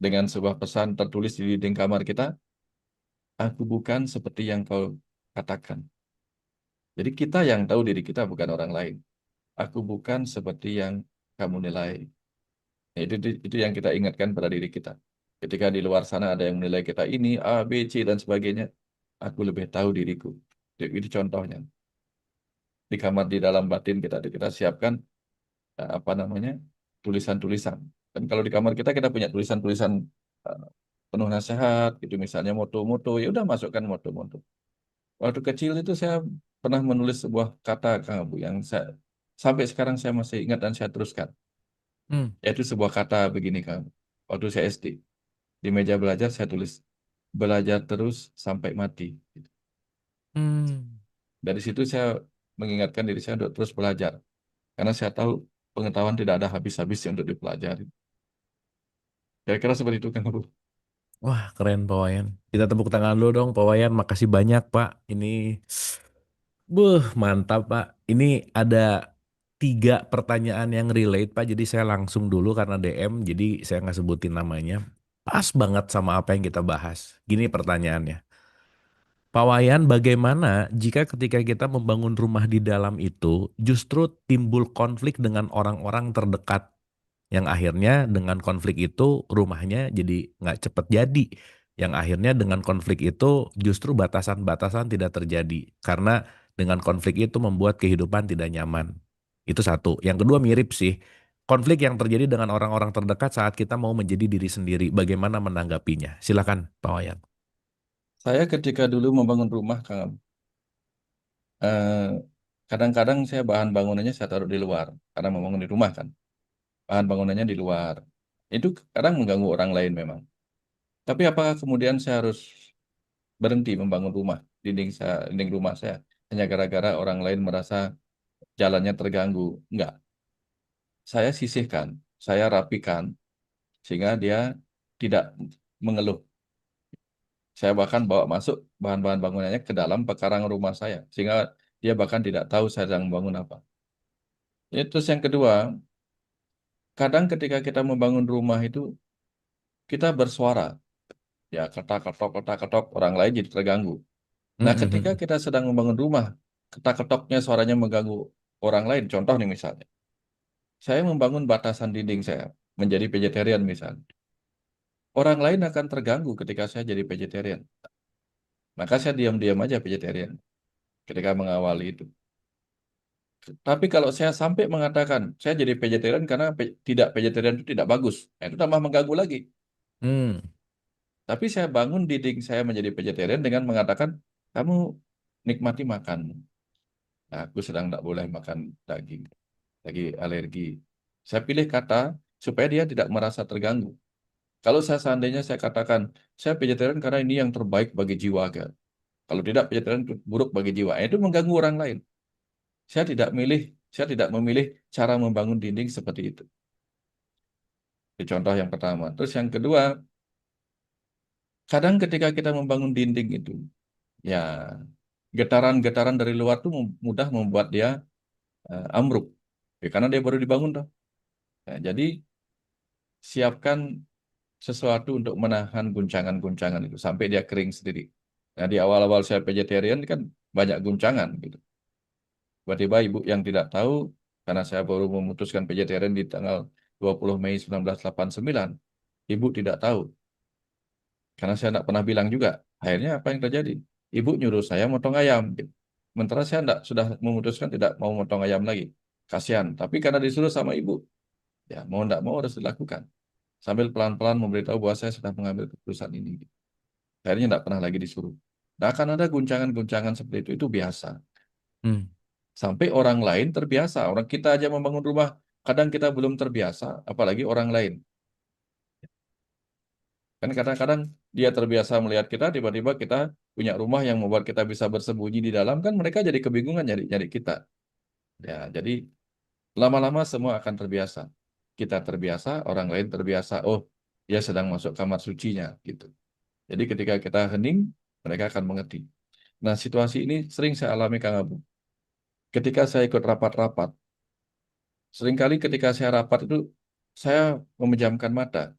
Dengan sebuah pesan tertulis di dinding kamar kita, aku bukan seperti yang kau katakan. Jadi kita yang tahu diri kita, bukan orang lain. Aku bukan seperti yang kamu nilai. Nah, itu yang kita ingatkan pada diri kita. Ketika di luar sana ada yang menilai kita ini, A, B, C, dan sebagainya, aku lebih tahu diriku. Itu contohnya. Di kamar di dalam batin kita siapkan apa namanya tulisan-tulisan. Dan kalau di kamar kita punya tulisan-tulisan eh, penuh nasihat, gitu misalnya moto-moto, ya udah masukkan moto-moto. Waktu kecil itu saya pernah menulis sebuah kata Kang Abu yang sampai sekarang saya masih ingat dan saya teruskan. Hmm. Yaitu sebuah kata begini Kang. Waktu saya SD di meja belajar saya tulis belajar terus sampai mati. Hmm. Dari situ saya mengingatkan diri saya untuk terus belajar. Karena saya tahu pengetahuan tidak ada habis-habisnya untuk dipelajari. Kira-kira seperti itu kan, Bu? Wah, keren Pak Wayan. Kita tepuk tangan dulu dong Pak Wayan. Makasih banyak Pak. Ini mantap Pak. Ini ada 3 pertanyaan yang relate Pak. Jadi saya langsung dulu karena DM. Jadi saya nggak sebutin namanya. Pas banget sama apa yang kita bahas. Gini pertanyaannya. Pak Wayan, bagaimana jika ketika kita membangun rumah di dalam itu justru timbul konflik dengan orang-orang terdekat yang akhirnya dengan konflik itu rumahnya jadi nggak cepet jadi. Yang akhirnya dengan konflik itu justru batasan-batasan tidak terjadi. Karena dengan konflik itu membuat kehidupan tidak nyaman. Itu satu. Yang kedua mirip sih. Konflik yang terjadi dengan orang-orang terdekat saat kita mau menjadi diri sendiri. Bagaimana menanggapinya? Silakan Pak Wayan. Saya ketika dulu membangun rumah, Kang, eh, kadang-kadang saya bahan bangunannya saya taruh di luar karena membangun di rumah kan. Bahan bangunannya di luar. Itu kadang mengganggu orang lain memang. Tapi apakah kemudian saya harus berhenti membangun rumah, dinding rumah saya hanya gara-gara orang lain merasa jalannya terganggu? Enggak. Saya sisihkan, saya rapikan sehingga dia tidak mengeluh. Saya bahkan bawa masuk bahan-bahan bangunannya ke dalam pekarangan rumah saya, sehingga dia bahkan tidak tahu saya sedang membangun apa. Itu yang kedua, kadang ketika kita membangun rumah itu, kita bersuara. Ya, ketak-ketok, ketak-ketok, orang lain jadi terganggu. Nah, ketika Mm-mm. kita sedang membangun rumah, ketak-ketoknya suaranya mengganggu orang lain. Contoh nih misalnya, saya membangun batasan dinding saya menjadi vegetarian misalnya. Orang lain akan terganggu ketika saya jadi vegetarian. Maka saya diam-diam aja vegetarian ketika mengawali itu. Tapi kalau saya sampai mengatakan saya jadi vegetarian karena tidak vegetarian itu tidak bagus, nah, itu tambah mengganggu lagi. Hmm. Tapi saya bangun dinding saya menjadi vegetarian dengan mengatakan kamu nikmati makan. Nah, aku sedang tidak boleh makan daging, lagi alergi. Saya pilih kata supaya dia tidak merasa terganggu. Kalau seandainya saya katakan, saya vegetarian karena ini yang terbaik bagi jiwa, kan? Kalau tidak, vegetarian itu buruk bagi jiwa. Itu mengganggu orang lain. Saya tidak memilih cara membangun dinding seperti itu. Itu contoh yang pertama. Terus yang kedua, kadang ketika kita membangun dinding itu, ya getaran-getaran dari luar tuh mudah membuat dia ambruk. Ya, karena dia baru dibangun tuh. Nah, jadi siapkan sesuatu untuk menahan guncangan-guncangan itu sampai dia kering sendiri. Nah, di awal-awal saya vegetarian kan banyak guncangan gitu. Tiba-tiba ibu yang tidak tahu, karena saya baru memutuskan vegetarian di tanggal 20 Mei 1989, ibu tidak tahu, karena saya tidak pernah bilang juga. Akhirnya apa yang terjadi? Ibu nyuruh saya motong ayam, gitu. Sementara saya sudah memutuskan tidak mau motong ayam lagi. Kasihan. Tapi karena disuruh sama ibu, ya mau tidak mau harus dilakukan. Sambil pelan-pelan memberitahu bahwa saya sudah mengambil keputusan ini, gitu. Akhirnya tidak pernah lagi disuruh. Nah, akan ada guncangan-guncangan seperti itu biasa. Hmm. Sampai orang lain terbiasa. Orang kita aja membangun rumah, kadang kita belum terbiasa, apalagi orang lain. Kan kadang-kadang dia terbiasa melihat kita, tiba-tiba kita punya rumah yang membuat kita bisa bersembunyi di dalam, kan mereka jadi kebingungan nyari-nyari kita. Ya, jadi lama-lama semua akan terbiasa. Kita terbiasa, orang lain terbiasa. Oh, dia sedang masuk kamar sucinya, gitu. Jadi ketika kita hening, mereka akan mengerti. Nah, situasi ini sering saya alami, Kang Abu. Ketika saya ikut rapat-rapat, seringkali ketika saya rapat itu, saya memejamkan mata.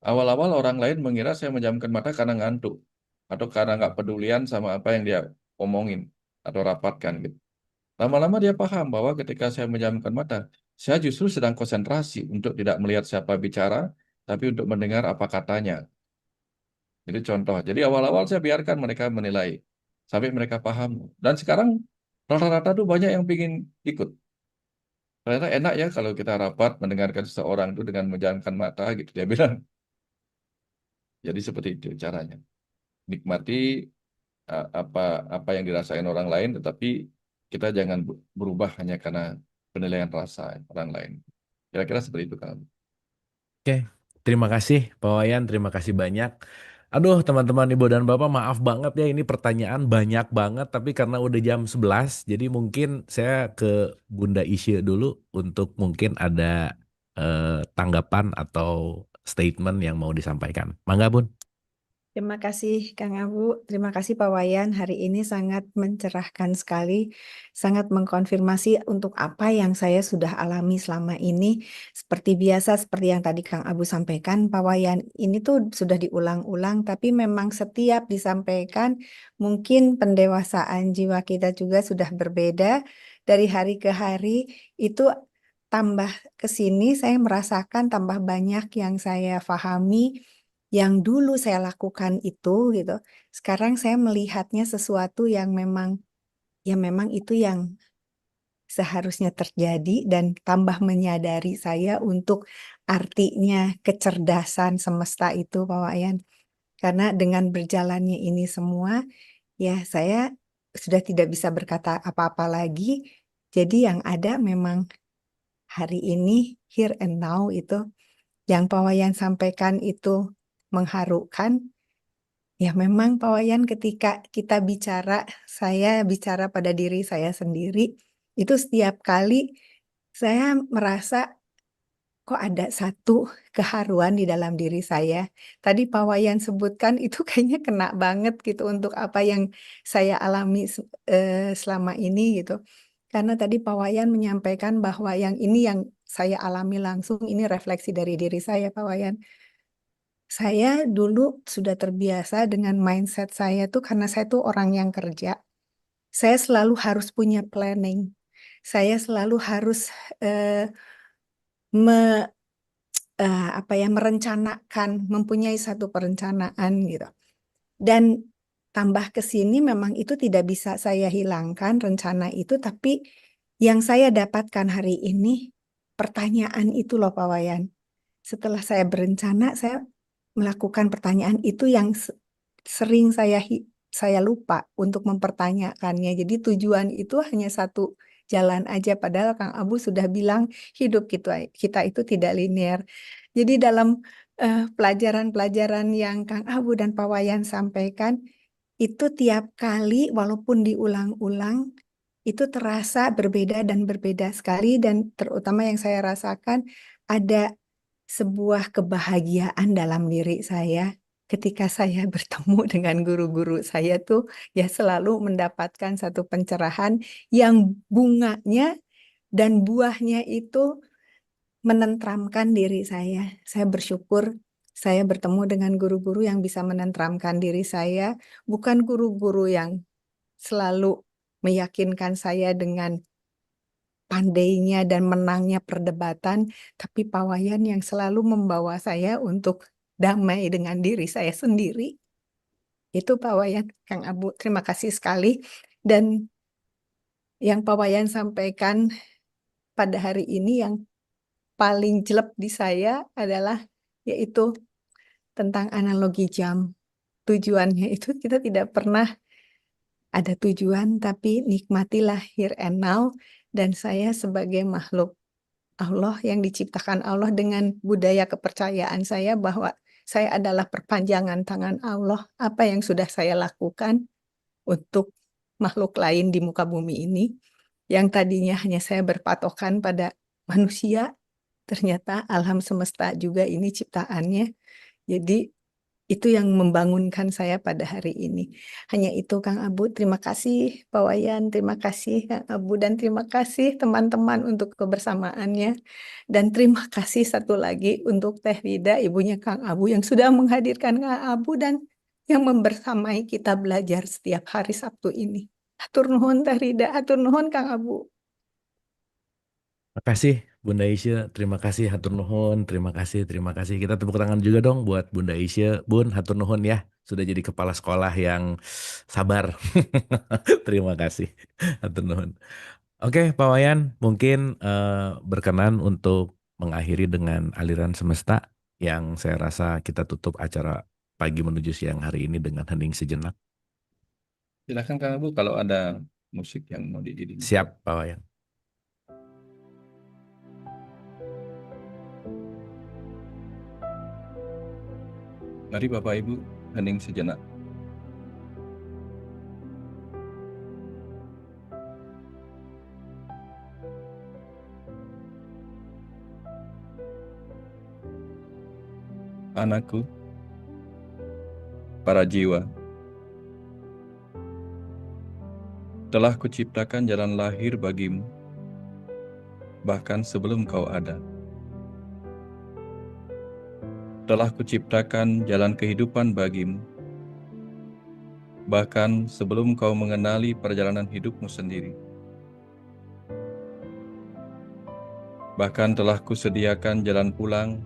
Awal-awal orang lain mengira saya menjamkan mata karena ngantuk atau karena nggak pedulian sama apa yang dia omongin atau rapatkan gitu. Lama-lama dia paham bahwa ketika saya menjamkan mata, saya justru sedang konsentrasi untuk tidak melihat siapa bicara, tapi untuk mendengar apa katanya. Jadi contoh. Jadi awal-awal saya biarkan mereka menilai sampai mereka paham. Dan sekarang rata-rata tuh banyak yang ingin ikut. Ternyata enak ya kalau kita rapat mendengarkan seseorang itu dengan menjamkan mata gitu. Dia bilang. Jadi seperti itu caranya. Nikmati apa apa yang dirasain orang lain, tetapi kita jangan berubah hanya karena penilaian rasa orang lain. Kira-kira seperti itu kan. Oke, terima kasih Pak Wayan, terima kasih banyak. Aduh teman-teman Ibu dan Bapak maaf banget ya ini pertanyaan banyak banget tapi karena udah jam 11 jadi mungkin saya ke Bunda Isya dulu untuk mungkin ada tanggapan atau statement yang mau disampaikan. Mangga Bun. Terima kasih Kang Abu, terima kasih Pak Wayan. Hari ini sangat mencerahkan sekali, sangat mengkonfirmasi untuk apa yang saya sudah alami selama ini. Seperti biasa, seperti yang tadi Kang Abu sampaikan, Pak Wayan, ini tuh sudah diulang-ulang, tapi memang setiap disampaikan, mungkin pendewasaan jiwa kita juga sudah berbeda dari hari ke hari. Itu tambah ke sini, saya merasakan tambah banyak yang saya pahami yang dulu saya lakukan itu gitu. Sekarang saya melihatnya sesuatu yang memang ya memang itu yang seharusnya terjadi dan tambah menyadari saya untuk artinya kecerdasan semesta itu Pak Wayan. Karena dengan berjalannya ini semua ya saya sudah tidak bisa berkata apa-apa lagi. Jadi yang ada memang hari ini here and now itu yang Pak Wayan sampaikan itu mengharukan. Ya memang Pak Wayan ketika kita bicara, saya bicara pada diri saya sendiri, itu setiap kali saya merasa kok ada satu keharuan di dalam diri saya. Tadi Pak Wayan sebutkan itu kayaknya kena banget gitu untuk apa yang saya alami selama ini gitu. Karena tadi Pak Wayan menyampaikan bahwa yang ini yang saya alami langsung, ini refleksi dari diri saya Pak Wayan. Saya dulu sudah terbiasa dengan mindset saya tuh karena saya tuh orang yang kerja. Saya selalu harus punya planning. Saya selalu harus eh, me, merencanakan, mempunyai satu perencanaan gitu. Dan tambah ke sini memang itu tidak bisa saya hilangkan rencana itu, tapi yang saya dapatkan hari ini pertanyaan itu loh Pak Wayan. Setelah saya berencana, saya melakukan pertanyaan itu yang sering saya lupa untuk mempertanyakannya. Jadi tujuan itu hanya satu jalan aja, padahal Kang Abu sudah bilang hidup kita itu tidak linear. Jadi dalam pelajaran-pelajaran yang Kang Abu dan Pak Wayan sampaikan itu tiap kali walaupun diulang-ulang itu terasa berbeda dan berbeda sekali, dan terutama yang saya rasakan ada sebuah kebahagiaan dalam diri saya ketika saya bertemu dengan guru-guru saya tuh ya selalu mendapatkan satu pencerahan yang bunganya dan buahnya itu menenteramkan diri saya. Saya bersyukur saya bertemu dengan guru-guru yang bisa menenteramkan diri saya, bukan guru-guru yang selalu meyakinkan saya dengan pandainya dan menangnya perdebatan, tapi Pak Wayan yang selalu membawa saya untuk damai dengan diri saya sendiri. Itu Pak Wayan, Kang Abu, terima kasih sekali. Dan yang Pak Wayan sampaikan pada hari ini yang paling jelek di saya adalah yaitu tentang analogi jam. Tujuannya itu kita tidak pernah ada tujuan, tapi nikmatilah here and now. Dan saya sebagai makhluk Allah yang diciptakan Allah dengan budaya kepercayaan saya bahwa saya adalah perpanjangan tangan Allah. Apa yang sudah saya lakukan untuk makhluk lain di muka bumi ini, yang tadinya hanya saya berpatokan pada manusia, ternyata alam semesta juga ini ciptaannya. Jadi itu yang membangunkan saya pada hari ini. Hanya itu Kang Abu, terima kasih Pak Wayan, terima kasih Kang Abu, dan terima kasih teman-teman untuk kebersamaannya. Dan terima kasih satu lagi untuk Teh Rida, ibunya Kang Abu yang sudah menghadirkan Kang Abu dan yang membersamai kita belajar setiap hari Sabtu ini. Hatur nuhun Teh Rida, hatur nuhun Kang Abu. Makasih Bunda Isya, terima kasih hatur nuhun, terima kasih, terima kasih. Kita tepuk tangan juga dong buat Bunda Isya, Bun, hatur nuhun ya, sudah jadi kepala sekolah yang sabar. Terima kasih, hatur nuhun. Oke, Pak Wayan, mungkin berkenan untuk mengakhiri dengan aliran semesta yang saya rasa kita tutup acara pagi menuju siang hari ini dengan hening sejenak. Silakan Kang Abu kalau ada musik yang mau diiringi. Siap, Pak Wayan. Mari Bapak Ibu hening sejenak. Anakku, para jiwa, telah kuciptakan jalan lahir bagimu, bahkan sebelum kau ada. Telah kuciptakan jalan kehidupan bagimu, bahkan sebelum kau mengenali perjalanan hidupmu sendiri. Bahkan telah kusediakan jalan pulang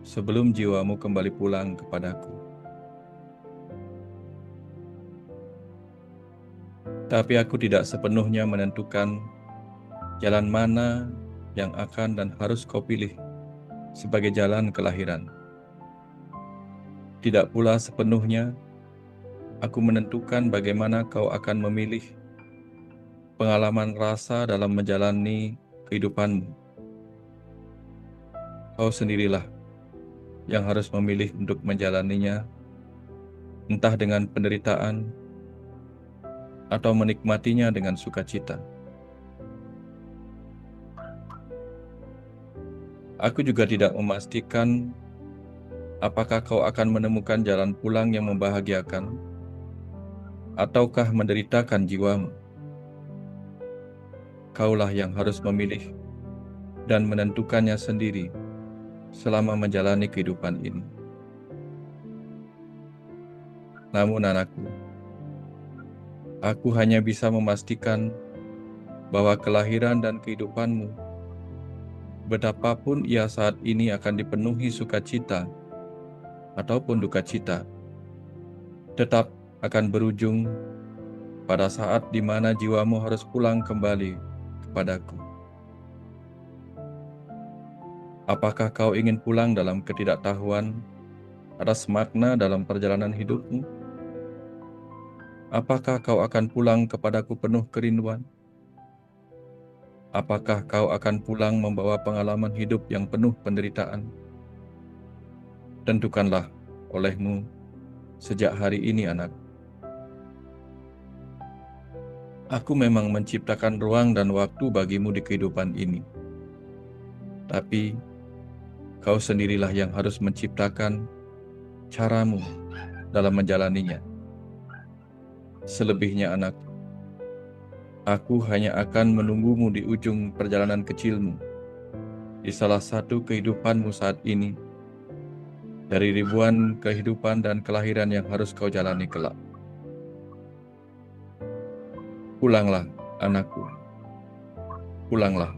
sebelum jiwamu kembali pulang kepadaku. Tapi aku tidak sepenuhnya menentukan jalan mana yang akan dan harus kau pilih sebagai jalan kelahiran. Tidak pula sepenuhnya aku menentukan bagaimana kau akan memilih pengalaman rasa dalam menjalani kehidupanmu. Kau sendirilah yang harus memilih untuk menjalaninya, entah dengan penderitaan atau menikmatinya dengan sukacita. Aku juga tidak memastikan apakah kau akan menemukan jalan pulang yang membahagiakan, ataukah menderitakan jiwamu. Kaulah yang harus memilih dan menentukannya sendiri selama menjalani kehidupan ini. Namun anakku, aku hanya bisa memastikan bahwa kelahiran dan kehidupanmu, betapapun ia saat ini akan dipenuhi sukacita ataupun duka cita, tetap akan berujung pada saat di mana jiwamu harus pulang kembali kepadaku. Apakah kau ingin pulang dalam ketidaktahuan atas makna dalam perjalanan hidupmu? Apakah kau akan pulang kepadaku penuh kerinduan? Apakah kau akan pulang membawa pengalaman hidup yang penuh penderitaan? tentukanlah olehmu sejak hari ini, anak. Aku memang menciptakan ruang dan waktu bagimu di kehidupan ini. Tapi kau sendirilah yang harus menciptakan caramu dalam menjalaninya. Selebihnya, anak, aku hanya akan menunggumu di ujung perjalanan kecilmu, di salah satu kehidupanmu saat ini, dari ribuan kehidupan dan kelahiran yang harus kau jalani kelak. Pulanglah, anakku. Pulanglah.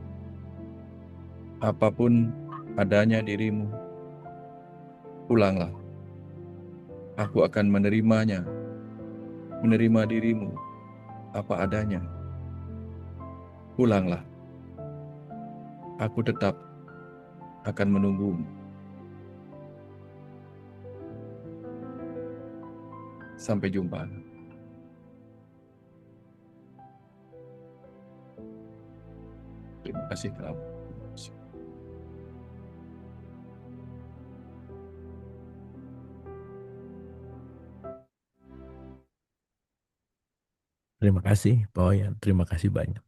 Apapun adanya dirimu, pulanglah. Aku akan menerimanya, menerima dirimu apa adanya. Pulanglah. Aku tetap akan menunggumu. Sampai jumpa. Terima kasih kerap. Terima kasih Pak Wayan, terima kasih banyak.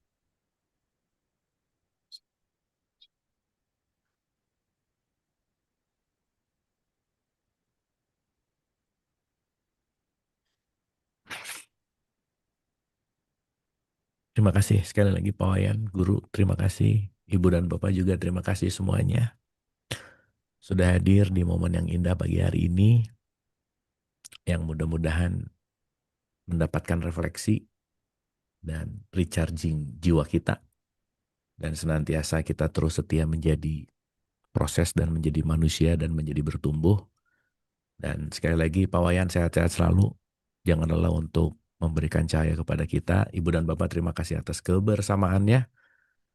Terima kasih sekali lagi Pak Wayan, Guru, terima kasih. Ibu dan Bapak juga terima kasih semuanya. Sudah hadir di momen yang indah pagi hari ini, yang mudah-mudahan mendapatkan refleksi dan recharging jiwa kita. Dan senantiasa kita terus setia menjadi proses dan menjadi manusia dan menjadi bertumbuh. Dan sekali lagi Pak Wayan sehat-sehat selalu. Jangan lelah untuk memberikan cahaya kepada kita. Ibu dan Bapak terima kasih atas kebersamaannya.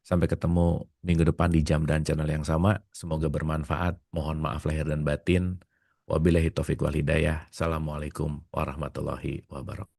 Sampai ketemu minggu depan di jam dan channel yang sama. Semoga bermanfaat. Mohon maaf lahir dan batin. Wabillahi taufiq wal hidayah. Assalamualaikum warahmatullahi wabarakatuh.